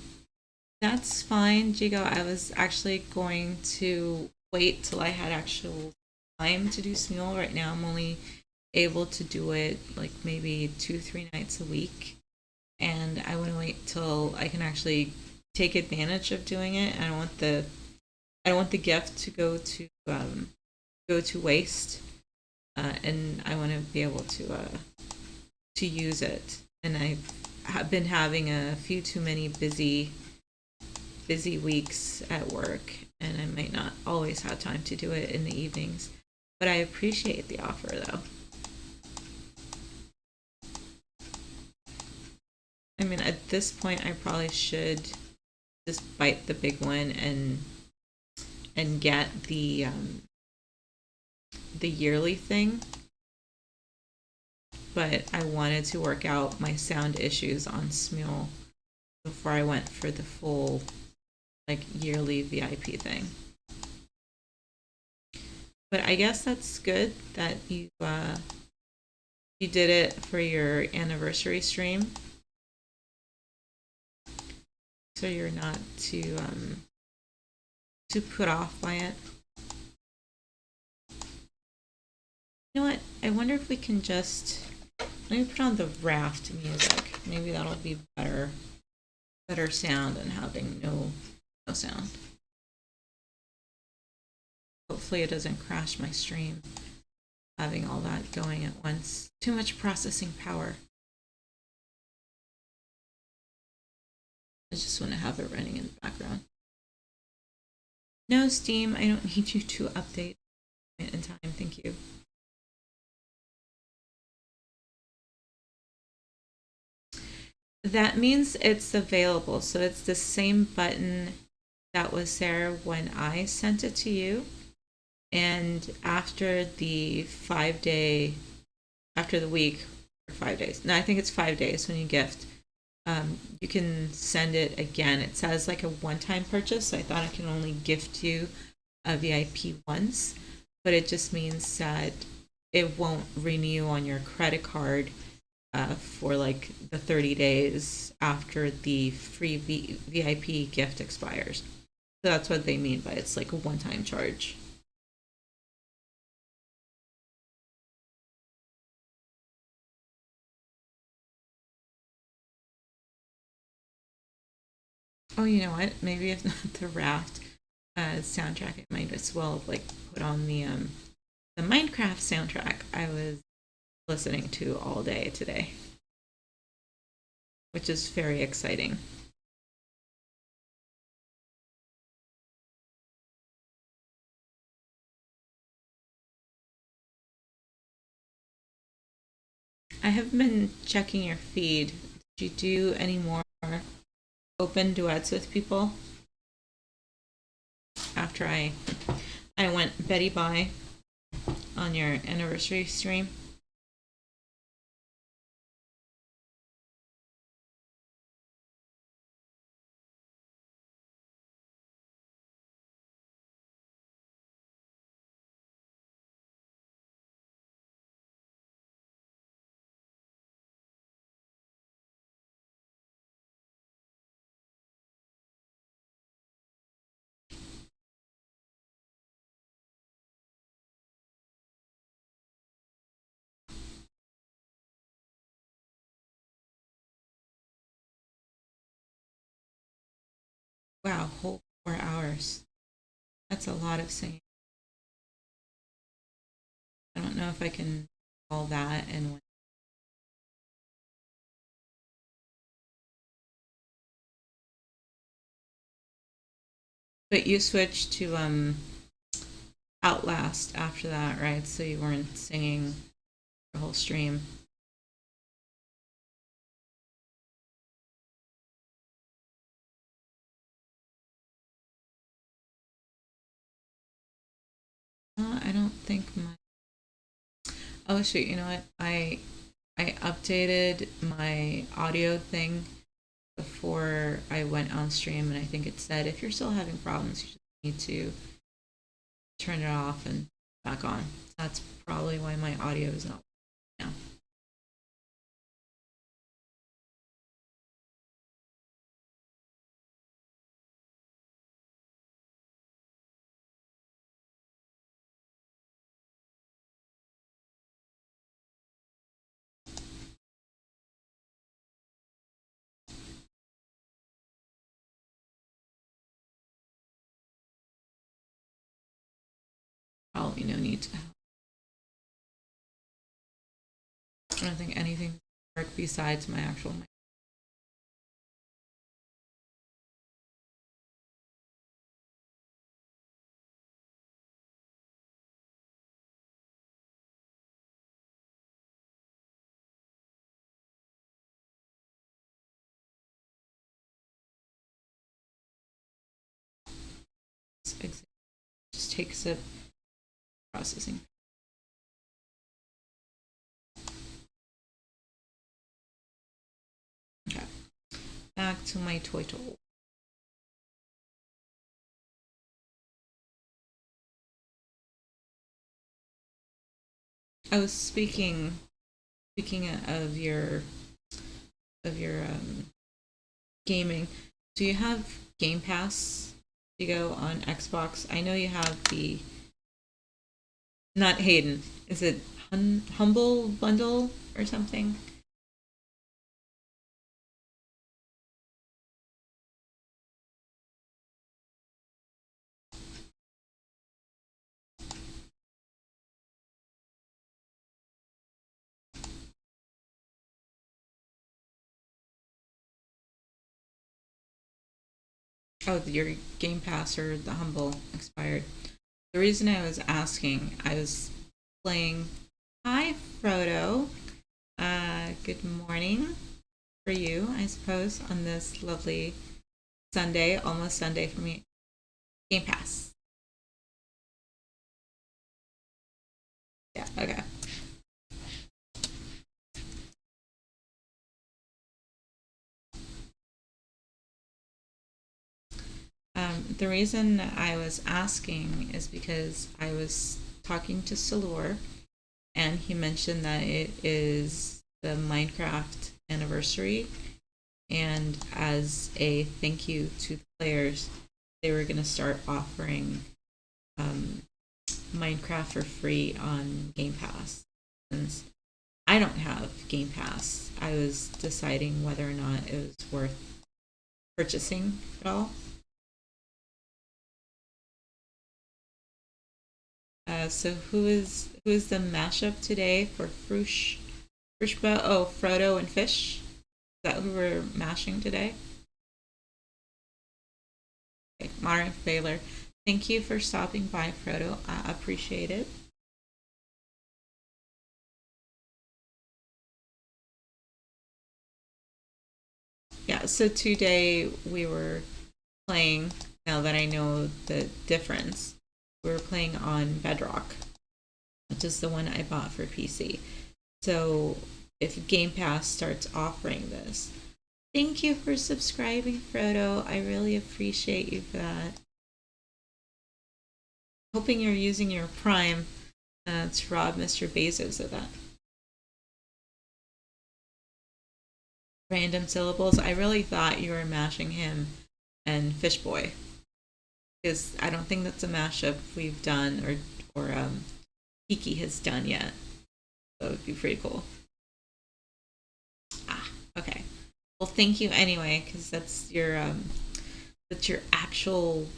that's fine, Jigo. I was actually going to wait till I had actual time to do Smule. Right now, I'm only able to do it like maybe 2, 3 nights a week, and I want to wait till I can actually take advantage of doing it. I don't want the gift to go to waste, and I want to be able to use it. And I have been having a few too many busy weeks at work, and I might not always have time to do it in the evenings. But I appreciate the offer, though. I mean, at this point, I probably should just bite the big one and get the yearly thing. But I wanted to work out my sound issues on Smule before I went for the full like yearly VIP thing. But I guess that's good that you did it for your anniversary stream, so you're not too put off by it. You know what? I wonder if we can just let me put on the raft music. Maybe that'll be better sound than having no sound. Hopefully it doesn't crash my stream having all that going at once. Too much processing power. I just want to have it running in the background. No, Steam, I don't need you to update in time. Thank you. That means it's available. So it's the same button that was there when I sent it to you. And after the 5 day, after the week, or 5 days. No, I think it's 5 days when you gift. You can send it again. It says like a one-time purchase, so I thought I can only gift you a VIP once, but it just means that it won't renew on your credit card for like the 30 days after the free VIP gift expires. So that's what they mean by it's like a one-time charge. Oh, you know what? Maybe if not the Raft soundtrack, I might as well like put on the Minecraft soundtrack I was listening to all day today, which is very exciting. I have been checking your feed. Did you do any more open duets with people after I went Betty Bye on your anniversary stream? Wow, whole 4 hours. That's a lot of singing. I don't know if I can all that and one. But you switched to Outlast after that, right? So you weren't singing the whole stream. I don't think my. Oh shoot! You know what? I updated my audio thing before I went on stream, and I think it said if you're still having problems, you just need to turn it off and back on. That's probably why my audio is not now. Probably no need to. I don't think anything work besides my actual mic. Just takes a processing. Okay, back to my total. I was speaking of your gaming. Do you have Game Pass to go on Xbox? I know you have the not Hayden. Is it Humble Bundle or something? Oh, your Game Pass or the Humble expired. The reason I was asking, I was playing. Hi, Frodo. Good morning for you, I suppose, on this lovely Sunday, almost Sunday for me. Game Pass. Yeah, okay. The reason I was asking is because I was talking to Salor, and he mentioned that it is the Minecraft anniversary, and as a thank you to the players, they were going to start offering Minecraft for free on Game Pass. Since I don't have Game Pass, I was deciding whether or not it was worth purchasing at all. So who is the mashup today for Frushba? Oh, Frodo and Fish. Is that who we're mashing today? Okay, Mara Baylor. Thank you for stopping by, Frodo. I appreciate it. Yeah, so today we were playing, now that I know the difference, we were playing on Bedrock, which is the one I bought for PC. So if Game Pass starts offering this, thank you for subscribing, Frodo. I really appreciate you for that. Hoping you're using your Prime to rob Mr. Bezos of that. Random syllables. I really thought you were mashing him and Fishboy, because I don't think that's a mashup we've done or Kiki has done yet. So it'd be pretty cool. Ah, okay. Well, thank you anyway, because that's your actual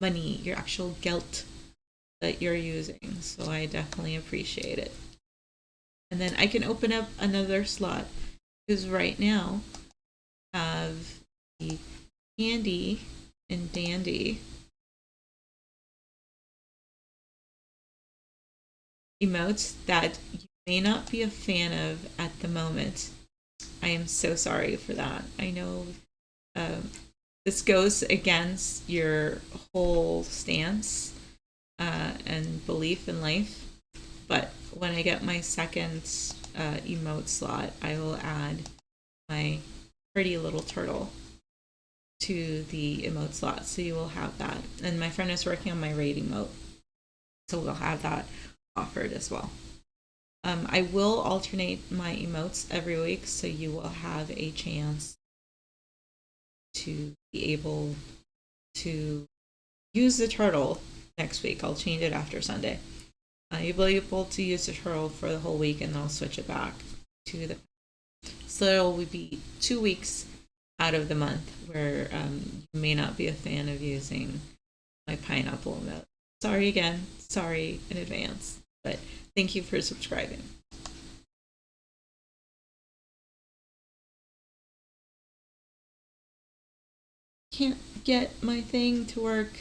money, your actual gelt that you're using. So I definitely appreciate it. And then I can open up another slot, because right now I have the Candy and Dandy emotes that you may not be a fan of at the moment. I am so sorry for that. I know this goes against your whole stance and belief in life, but when I get my second emote slot, I will add my pretty little turtle. to the emote slot, so you will have that. And my friend is working on my raid emote, so we'll have that offered as well. I will alternate my emotes every week, so you will have a chance to be able to use the turtle next week. I'll change it after Sunday. You'll be able to use the turtle for the whole week, and then I'll switch it back to the. So it will be 2 weeks out of the month where you may not be a fan of using my pineapple emote. Sorry again. Sorry in advance. But thank you for subscribing. Can't get my thing to work.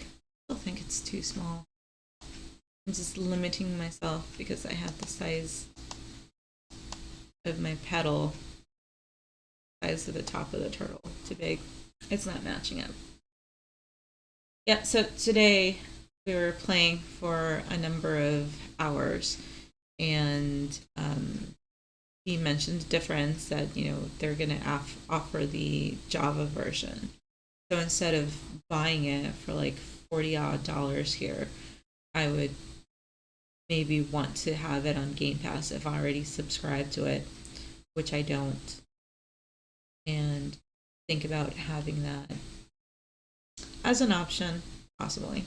I think it's too small. I'm just limiting myself because I have the size of my petal, size of the top of the turtle, too big. It's not matching up. Yeah, so today we were playing for a number of hours, and he mentioned the difference that they're going to offer the Java version. So instead of buying it for like $40 here, I would maybe want to have it on Game Pass if I already subscribe to it, which I don't, and think about having that as an option, possibly.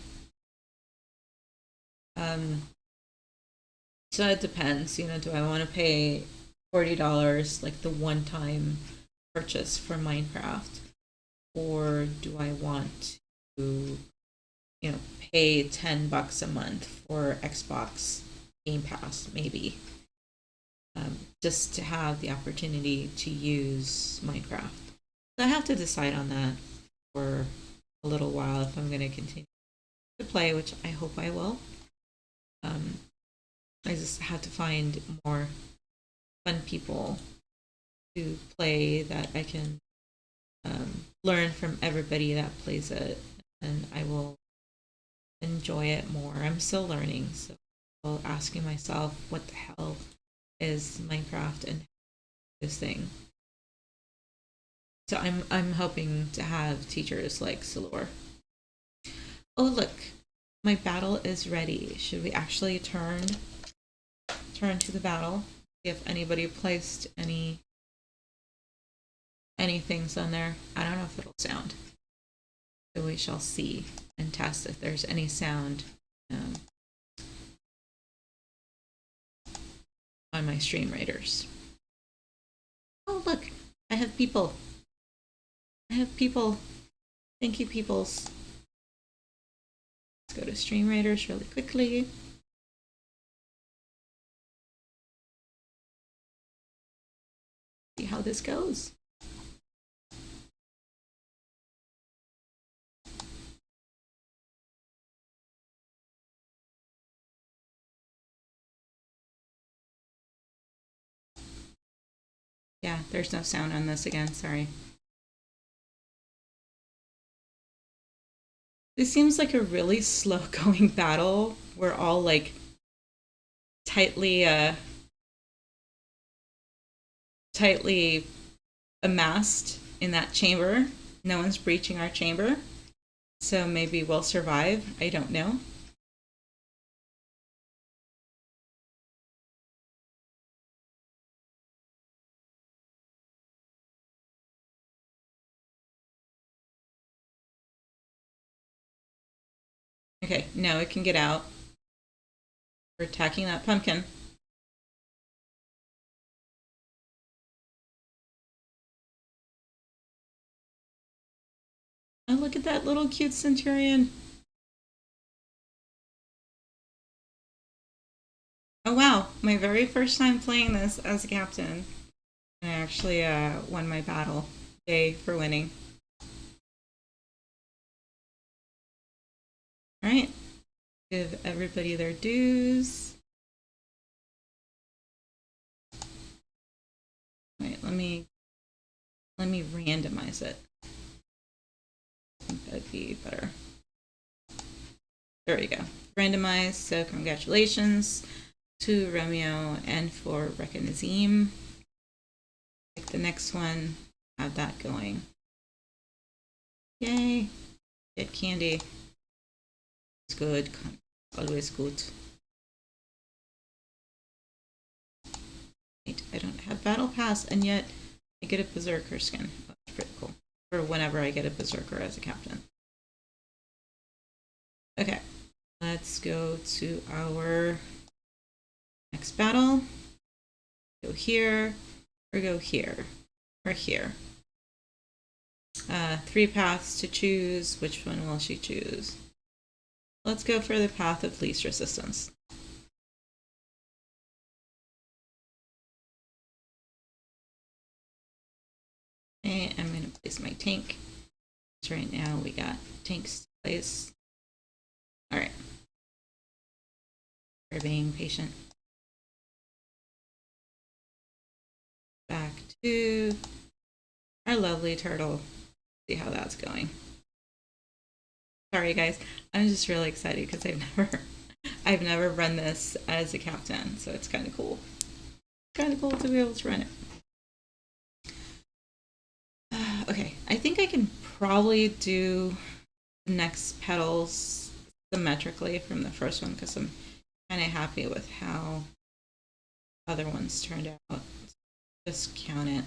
So it depends, do I want to pay $40 like the one-time purchase for Minecraft, or do I want to pay $10 a month for Xbox Game Pass, maybe, just to have the opportunity to use Minecraft. So I have to decide on that for a little while if I'm going to continue to play, which I hope I will. I just have to find more fun people to play that I can learn from everybody that plays it, and I will enjoy it more. I'm still learning, so I'm asking myself, what the hell is Minecraft and this thing? So I'm hoping to have teachers like Salor. Oh look, my battle is ready. Should we actually turn to the battle? See if anybody placed any things on there. I don't know if it'll sound. So we shall see and test if there's any sound on my stream raiders. Oh look, I have people. Thank you, peoples. Let's go to stream raiders really quickly. See how this goes. Yeah, there's no sound on this again, sorry. This seems like a really slow going battle. We're all like tightly amassed in that chamber. No one's breaching our chamber. So maybe we'll survive. I don't know. Okay, now it can get out. We're attacking that pumpkin. Oh, look at that little cute centurion. Oh wow, my very first time playing this as a captain. I actually won my battle. Yay for winning. Alright, give everybody their dues. Wait, let me randomize it. I think that'd be better. There we go. Randomized, so congratulations to Romeo and for Reckonazim. Like the next one, have that going. Yay! Get candy. It's good. Always good. Wait, I don't have battle pass, and yet I get a berserker skin. That's pretty cool. For whenever I get a berserker as a captain. Okay, let's go to our next battle. Go here, or go here, or here. 3 paths to choose. Which one will she choose? Let's go for the path of least resistance. Okay, I'm going to place my tank. So right now we got tanks to place. All right. We're being patient. Back to our lovely turtle. See how that's going. Sorry guys, I'm just really excited because I've never run this as a captain, so it's kind of cool. Kind of cool to be able to run it. Okay, I think I can probably do the next petals symmetrically from the first one because I'm kind of happy with how other ones turned out. Just count it.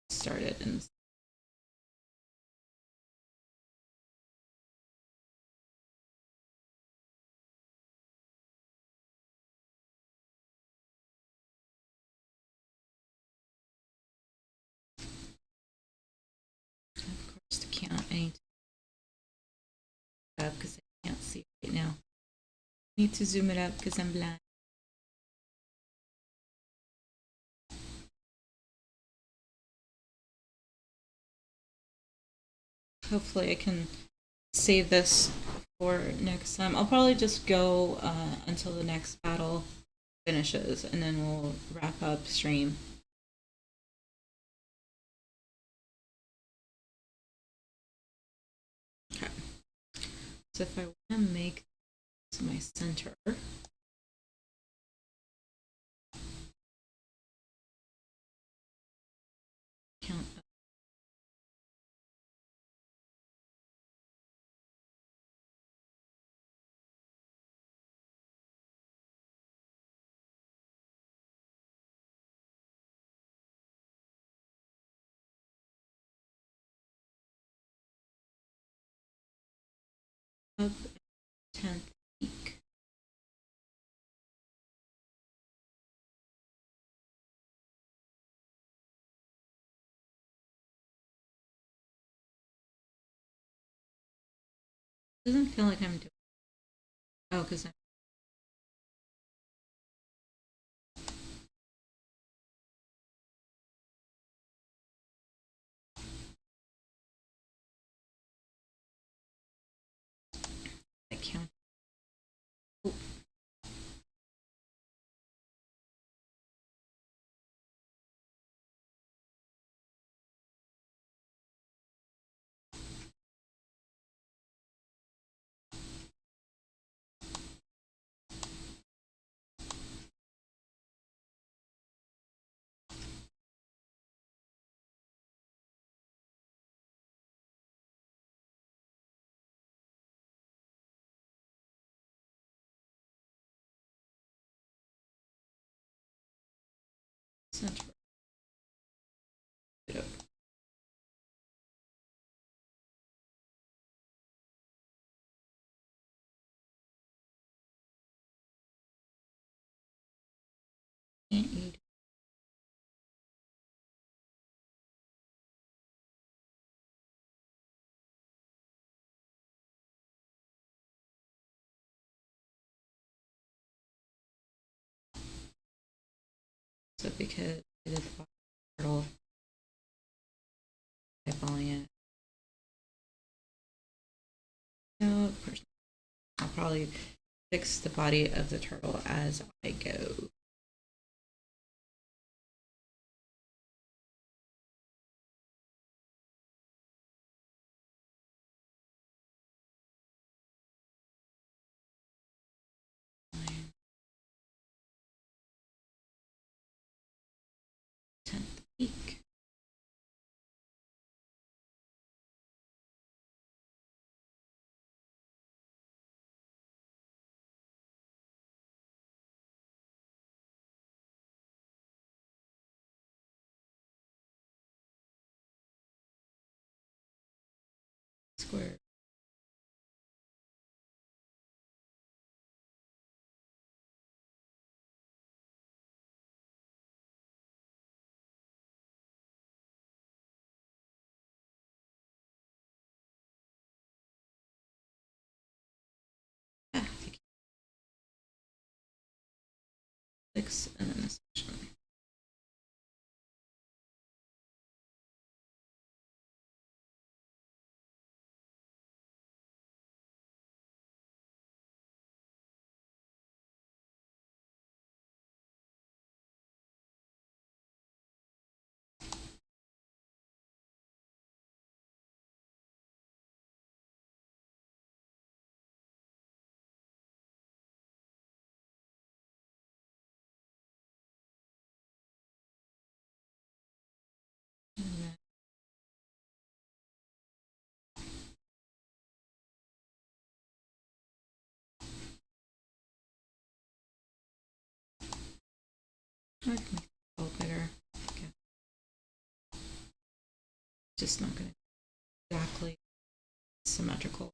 Start it and of course to count any up because I can't see right now. I need to zoom it up because I'm blind. Hopefully I can save this for next time. I'll probably just go until the next battle finishes and then we'll wrap up stream. Okay. So if I want to make this my center, count up. Up 10th peak. Doesn't feel like I'm doing. Oh, because I'm. I count. Oh. Center. It up. Can't you? So because I did the turtle, eyeballing it. No, of course. I'll probably fix the body of the turtle as I go. Eek. Square. Ah, 6 and then this section. And then I can make it a little bigger. Okay. Just not going to be exactly symmetrical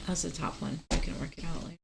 as the top one. I can work it out later.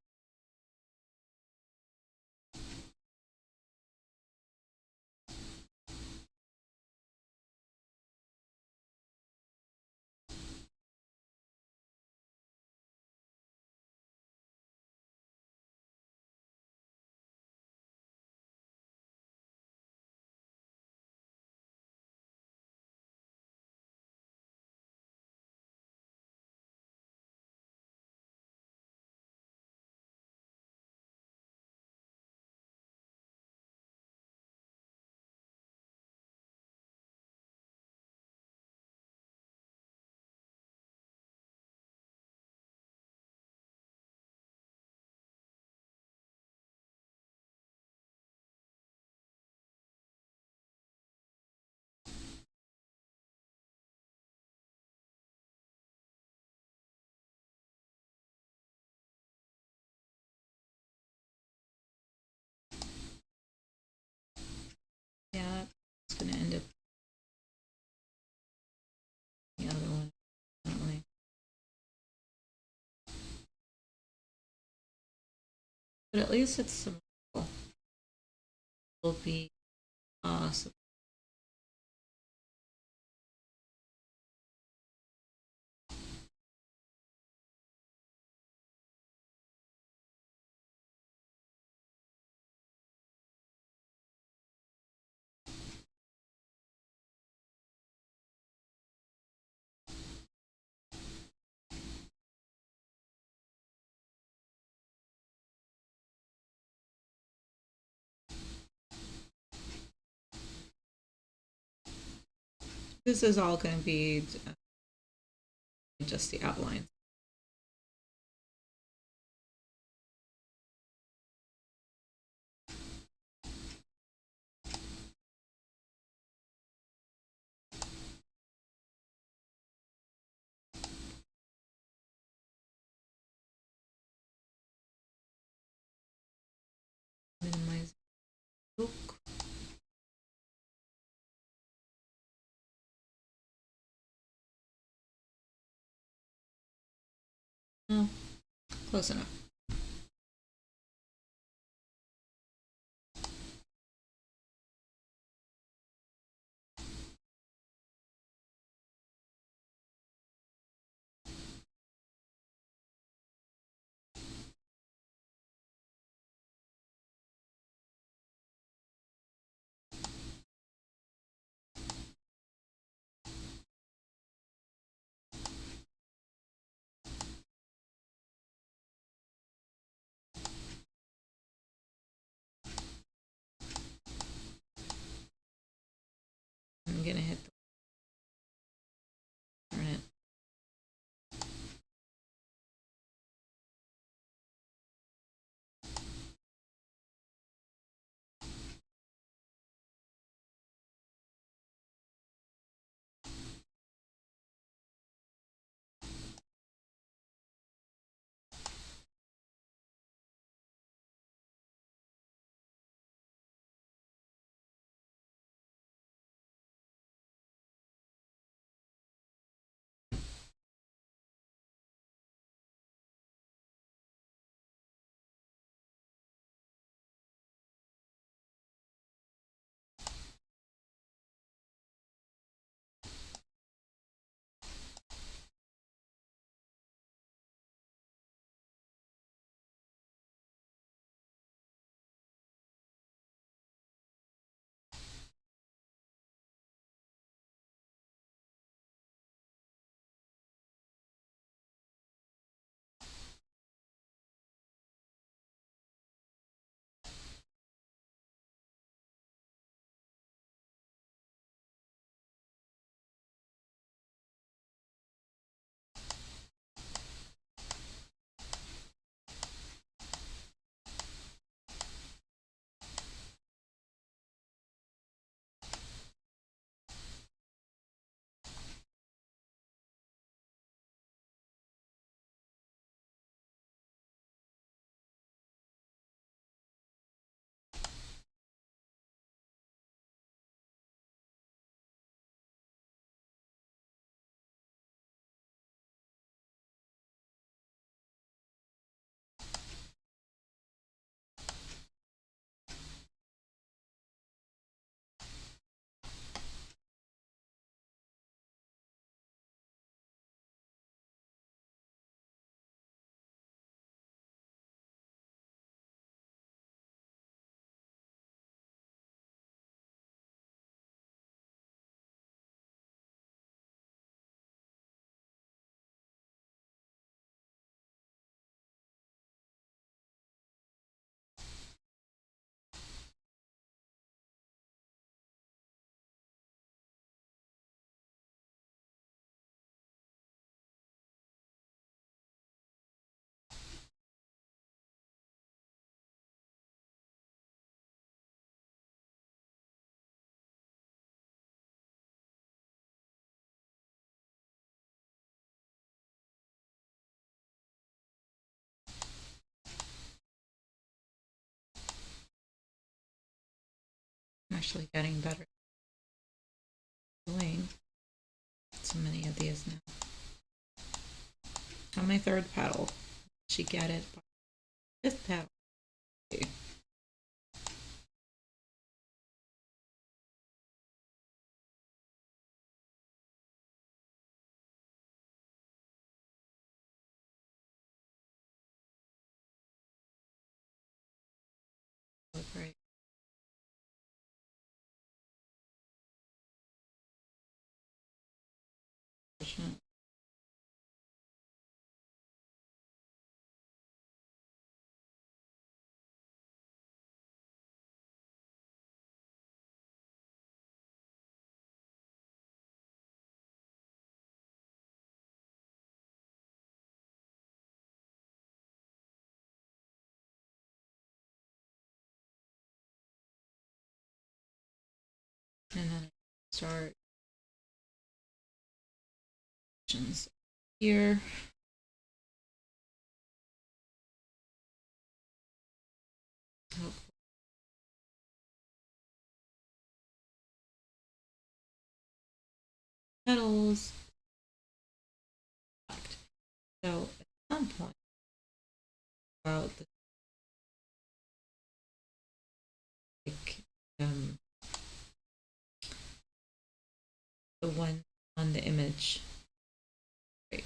Yeah, it's going to end up the other one. Not really. But at least it's symmetrical. Will be awesome. This is all going to be just the outlines. Minimize look. Oh, close enough. actually getting better doing so many of these now. On my third petal, she get it. Fifth petal. Look right. And then start here. Petals. So at some point about like the one on the image, right?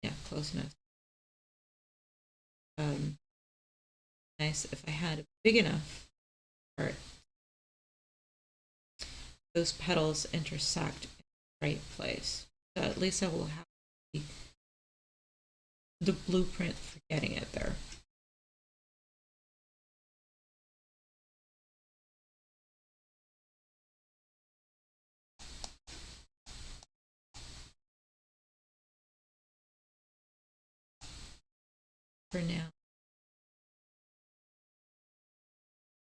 Yeah, close enough. Nice if I had a big enough part. Those petals intersect in the right place. So at least I will have the blueprint for getting it there. For now,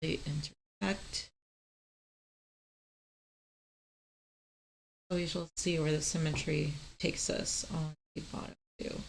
they intersect. So we shall see where the symmetry takes us on the bottom two.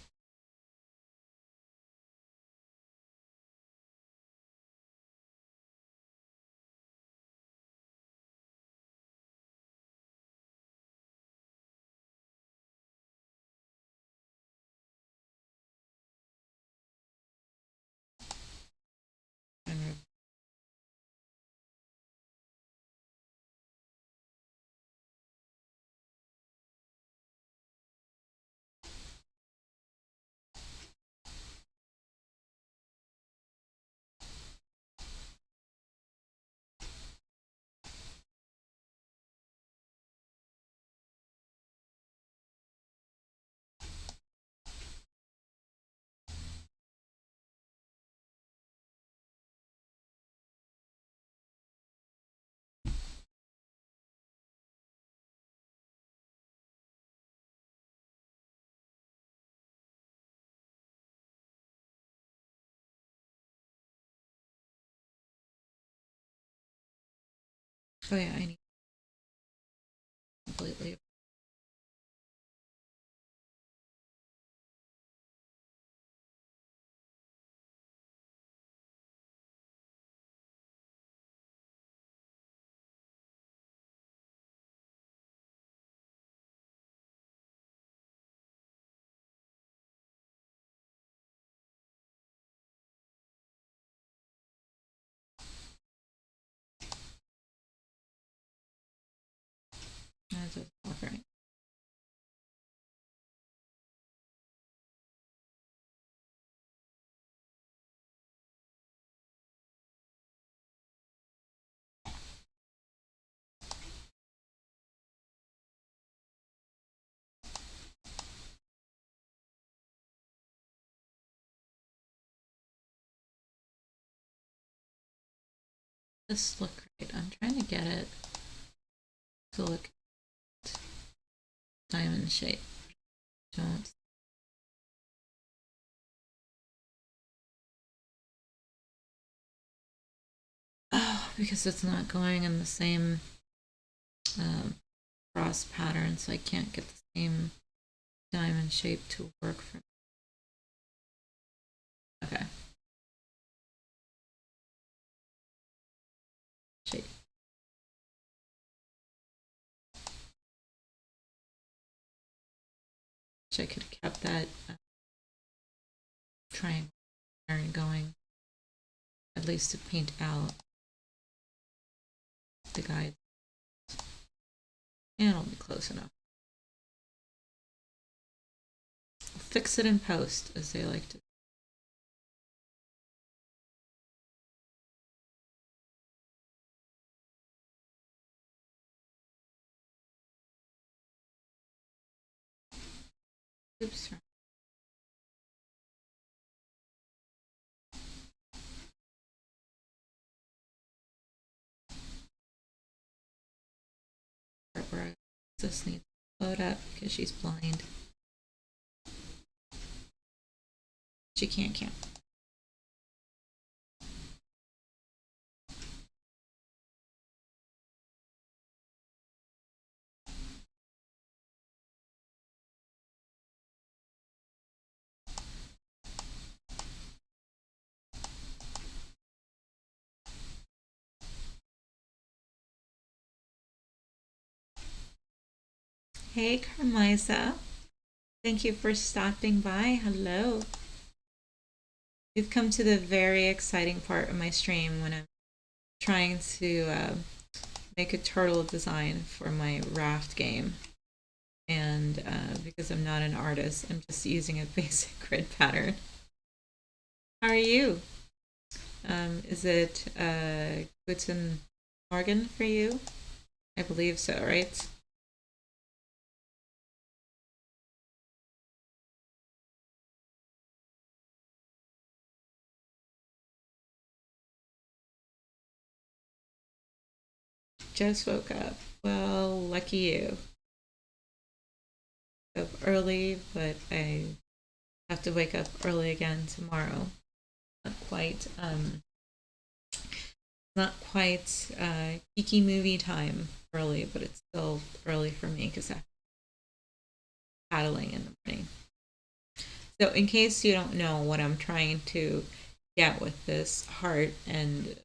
Oh yeah, I need completely. That doesn't look right. This look right. I'm trying to get it to look diamond shape. Don't. Oh, because it's not going in the same cross pattern, so I can't get the same diamond shape to work for me. Okay. Wish I could have kept that triangle pattern going, at least to paint out the guide. And it'll be close enough. I'll fix it in post, as they like to. Oops. Where I just need to load up because she's blind. She can't count. Hey, Carmisa. Thank you for stopping by. Hello. You've come to the very exciting part of my stream when I'm trying to make a turtle design for my raft game. And because I'm not an artist, I'm just using a basic grid pattern. How are you? Is it Guten Morgen for you? I believe so, right? Just woke up. Well, lucky you. Up early, but I have to wake up early again tomorrow. Not quite geeky movie time early, but it's still early for me because I'm paddling in the morning. So, in case you don't know what I'm trying to get with this heart and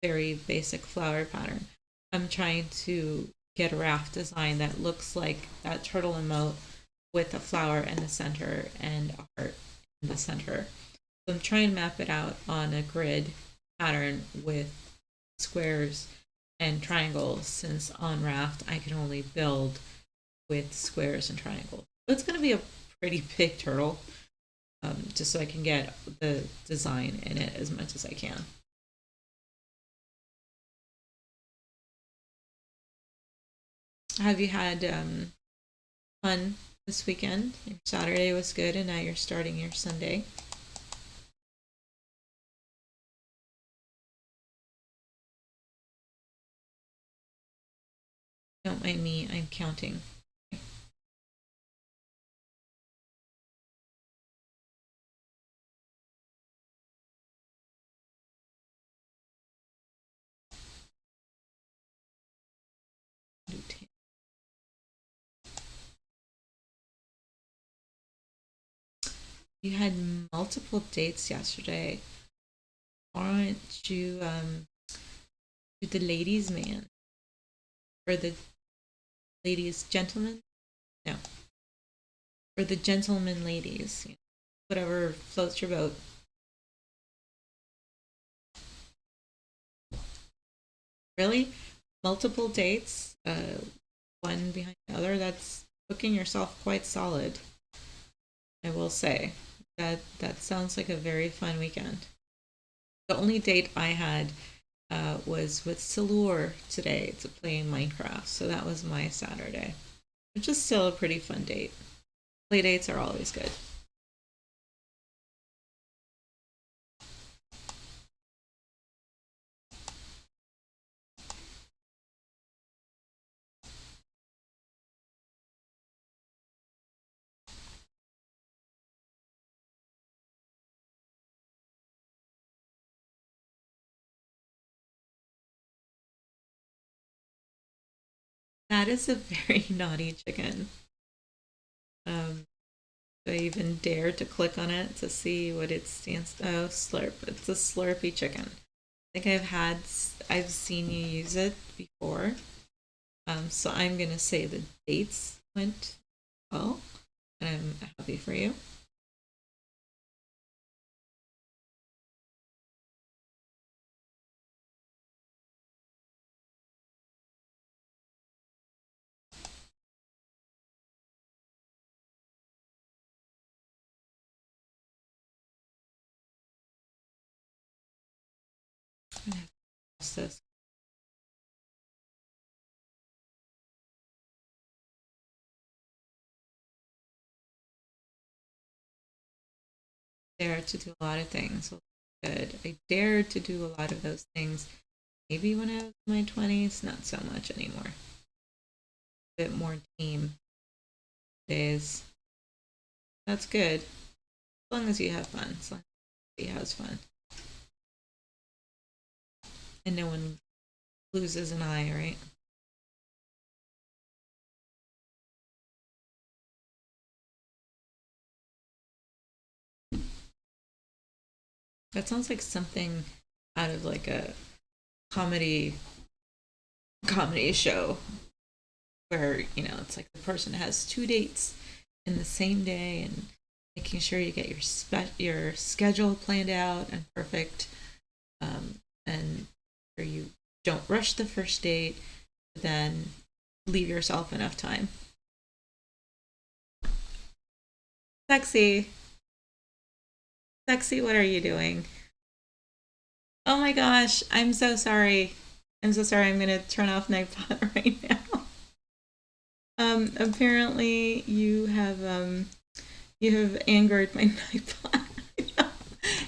very basic flower pattern, I'm trying to get a raft design that looks like that turtle emote with a flower in the center and a heart in the center. So I'm trying to map it out on a grid pattern with squares and triangles, since on raft I can only build with squares and triangles. So it's going to be a pretty big turtle, just so I can get the design in it as much as I can. Have you had fun this weekend? Your Saturday was good, and now you're starting your Sunday. Don't mind me, I'm counting. You had multiple dates yesterday. Aren't you the ladies' man? Or the ladies' gentleman? No. Or the gentleman ladies. Whatever floats your boat. Really? Multiple dates? One behind the other? That's booking yourself quite solid. I will say. That sounds like a very fun weekend. The only date I had was with Silur today to play Minecraft, so that was my Saturday, which is still a pretty fun date. Play dates are always good. That is a very naughty chicken. Do I even dare to click on it to see what it stands? Oh, slurp. It's a Slurpy chicken. I think I've seen you use it before. So I'm gonna say the dates went well. and I'm happy for you. This. Dare to do a lot of things. Good. I dared to do a lot of those things. Maybe when I was in my 20s, not so much anymore. A bit more team days. That's good. As long as you have fun. As long as he has fun. And no one loses an eye, right? That sounds like something out of like a comedy show where, it's like the person has two dates in the same day and making sure you get your schedule planned out and perfect, and sure you don't rush the first date, but then leave yourself enough time. Sexy, sexy, what are you doing? Oh my gosh, I'm so sorry. I'm so sorry. I'm gonna turn off Nightbot right now. Apparently you have angered my Nightbot.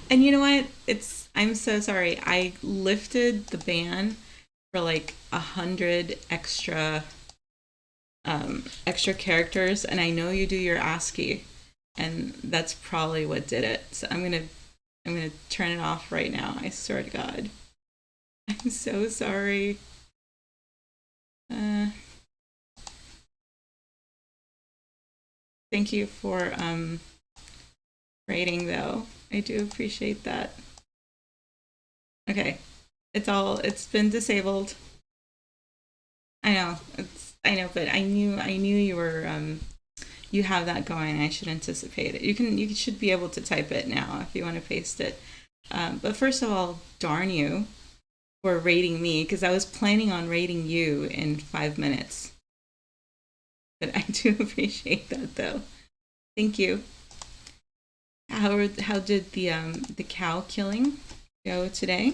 And you know what? I'm so sorry. I lifted the ban for like 100 extra characters, and I know you do your ASCII, and that's probably what did it. So I'm gonna turn it off right now. I swear to God. I'm so sorry. Uh, Thank you for rating though. I do appreciate that. Okay. It's been disabled. I know, but I knew you have that going. I should anticipate it. You should be able to type it now if you want to paste it. But first of all, darn you for rating me, because I was planning on rating you in 5 minutes. But I do appreciate that though. Thank you. How did the cow killing go today?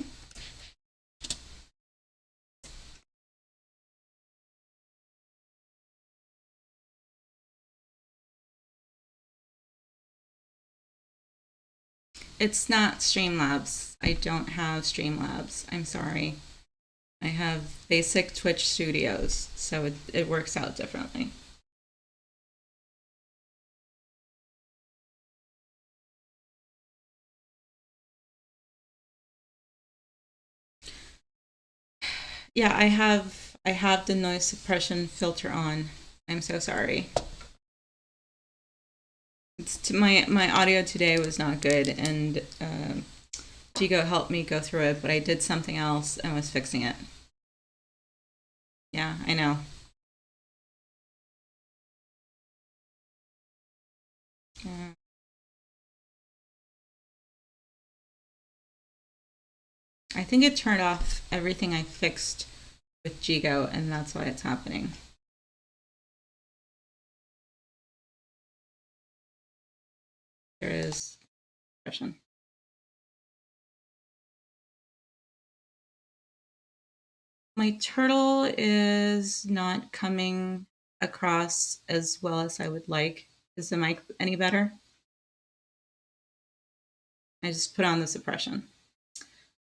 It's not Streamlabs. I don't have Streamlabs. I'm sorry. I have basic Twitch studios, so it works out differently. Yeah, I have the noise suppression filter on. I'm so sorry. My audio today was not good, and Jigo helped me go through it, but I did something else and was fixing it. Yeah, I know. Uh, I think it turned off everything I fixed with Jigo, and that's why it's happening. There is suppression. My turtle is not coming across as well as I would like. Is the mic any better? I just put on the suppression.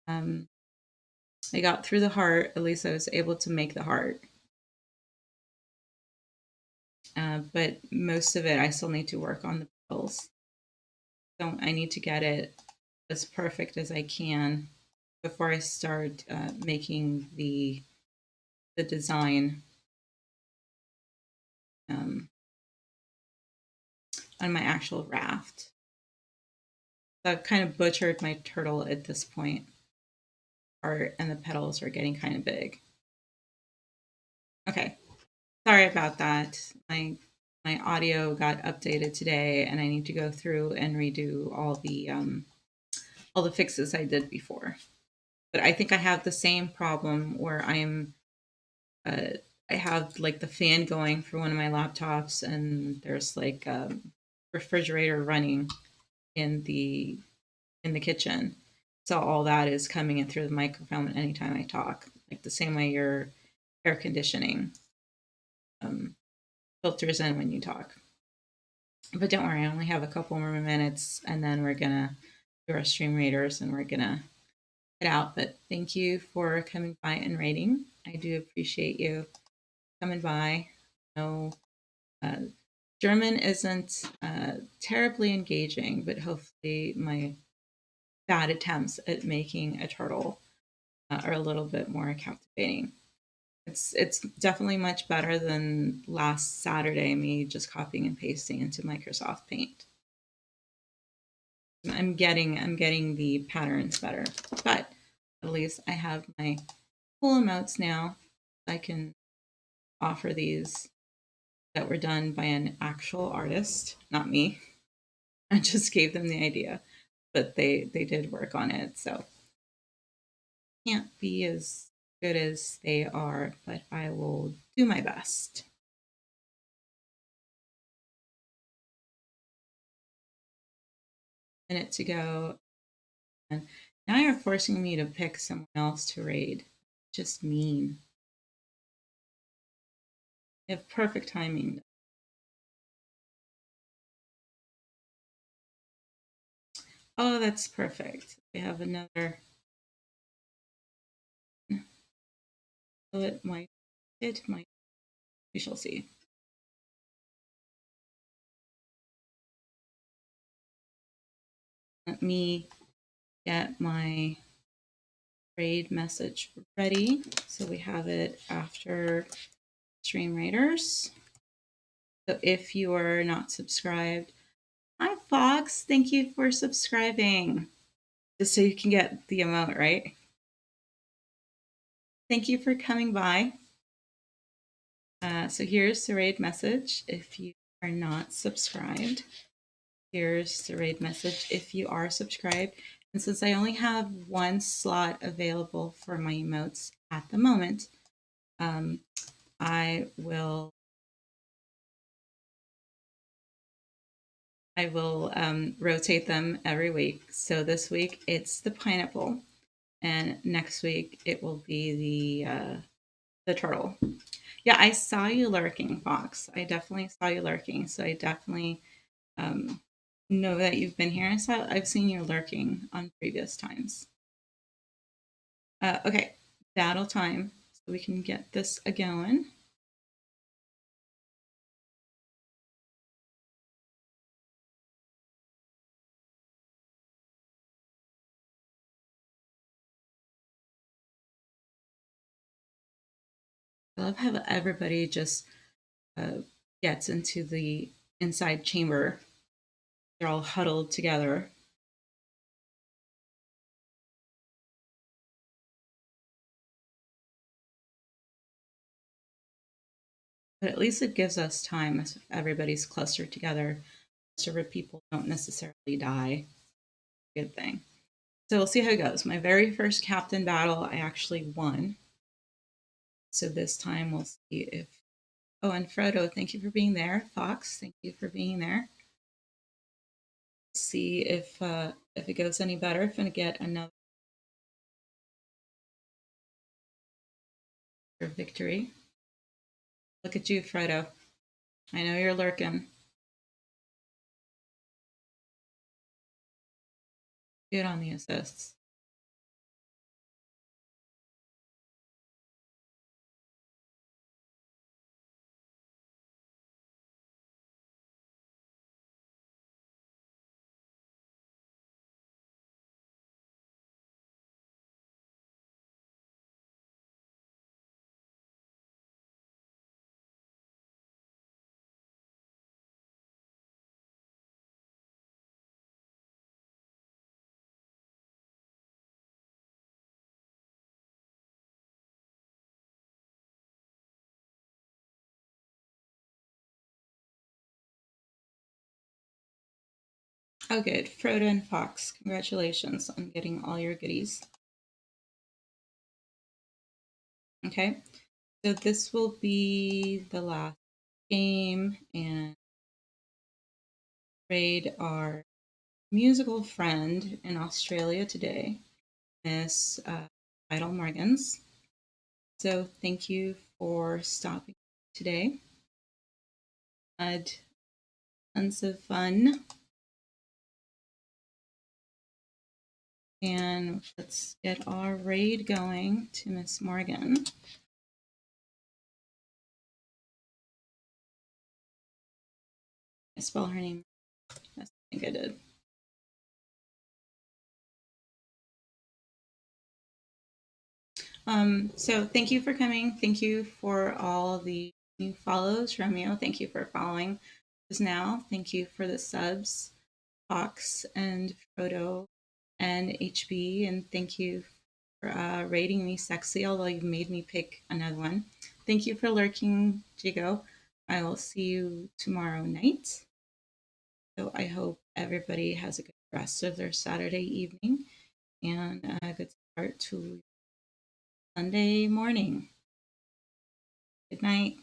I got through the heart. At least I was able to make the heart. But most of it, I still need to work on the petals. So I need to get it as perfect as I can before I start making the design um, on my actual raft. So I've kind of butchered my turtle at this point, and the petals are getting kind of big. Okay, sorry about that. My my audio got updated today, and I need to go through and redo all the fixes I did before. But I think I have the same problem where uh, I have like the fan going for one of my laptops, and there's like a refrigerator running in the kitchen. So all that is coming in through the microphone anytime I talk, like the same way your air conditioning um, filters in when you talk. But don't worry, I only have a couple more minutes, and then we're gonna do our stream readers, and we're gonna head out. But thank you for coming by and rating. I do appreciate you coming by. No, uh, German isn't terribly engaging, but hopefully my bad attempts at making a turtle are a little bit more captivating. It's definitely much better than last Saturday me just copying and pasting into Microsoft Paint. I'm getting the patterns better, but at least I have my full emotes now. I can offer these that were done by an actual artist, not me. I just gave them the idea, but they did work on it, so can't be as good as they are, but I will do my best. Minute to go, and now you're forcing me to pick someone else to raid. Just mean. You have perfect timing. Oh, that's perfect. We have another. So it might, we shall see. Let me get my raid message ready so we have it after stream raiders. So if you are not subscribed, hi Fox, thank you for subscribing. Just so you can get the emote, right? Thank you for coming by. So here's the raid message if you are not subscribed. Here's the raid message if you are subscribed. And since I only have one slot available for my emotes at the moment, I will rotate them every week. So this week it's the pineapple, and next week it will be the turtle. Yeah, I saw you lurking, Fox. I definitely saw you lurking. So I definitely know that you've been here. I've seen you lurking on previous times. Okay, battle time. So we can get this a going. I love how everybody just uh, gets into the inside chamber. They're all huddled together. But at least it gives us time if everybody's clustered together so that people don't necessarily die. Good thing. So we'll see how it goes. My very first captain battle, I actually won. So this time we'll see if. Oh, and Frodo, thank you for being there. Fox, thank you for being there. See if it goes any better. If I get another victory. Look at you, Frodo. I know you're lurking. Good on the assists. Oh, good. Frodo and Fox, congratulations on getting all your goodies. Okay, so this will be the last game, and raid our musical friend in Australia today, Miss Idle Morgans. So thank you for stopping today. Had tons of fun. And let's get our raid going to Miss Morgan. I spell her name. Yes, I think I did. So thank you for coming. Thank you for all the new follows. Romeo, thank you for following us now. Thank you for the subs, Fox and Frodo and HB. And thank you for rating me sexy, although you've made me pick another one. Thank you for lurking, Jigo. I will see you tomorrow night. So I hope everybody has a good rest of their Saturday evening and a good start to Sunday morning. Good night.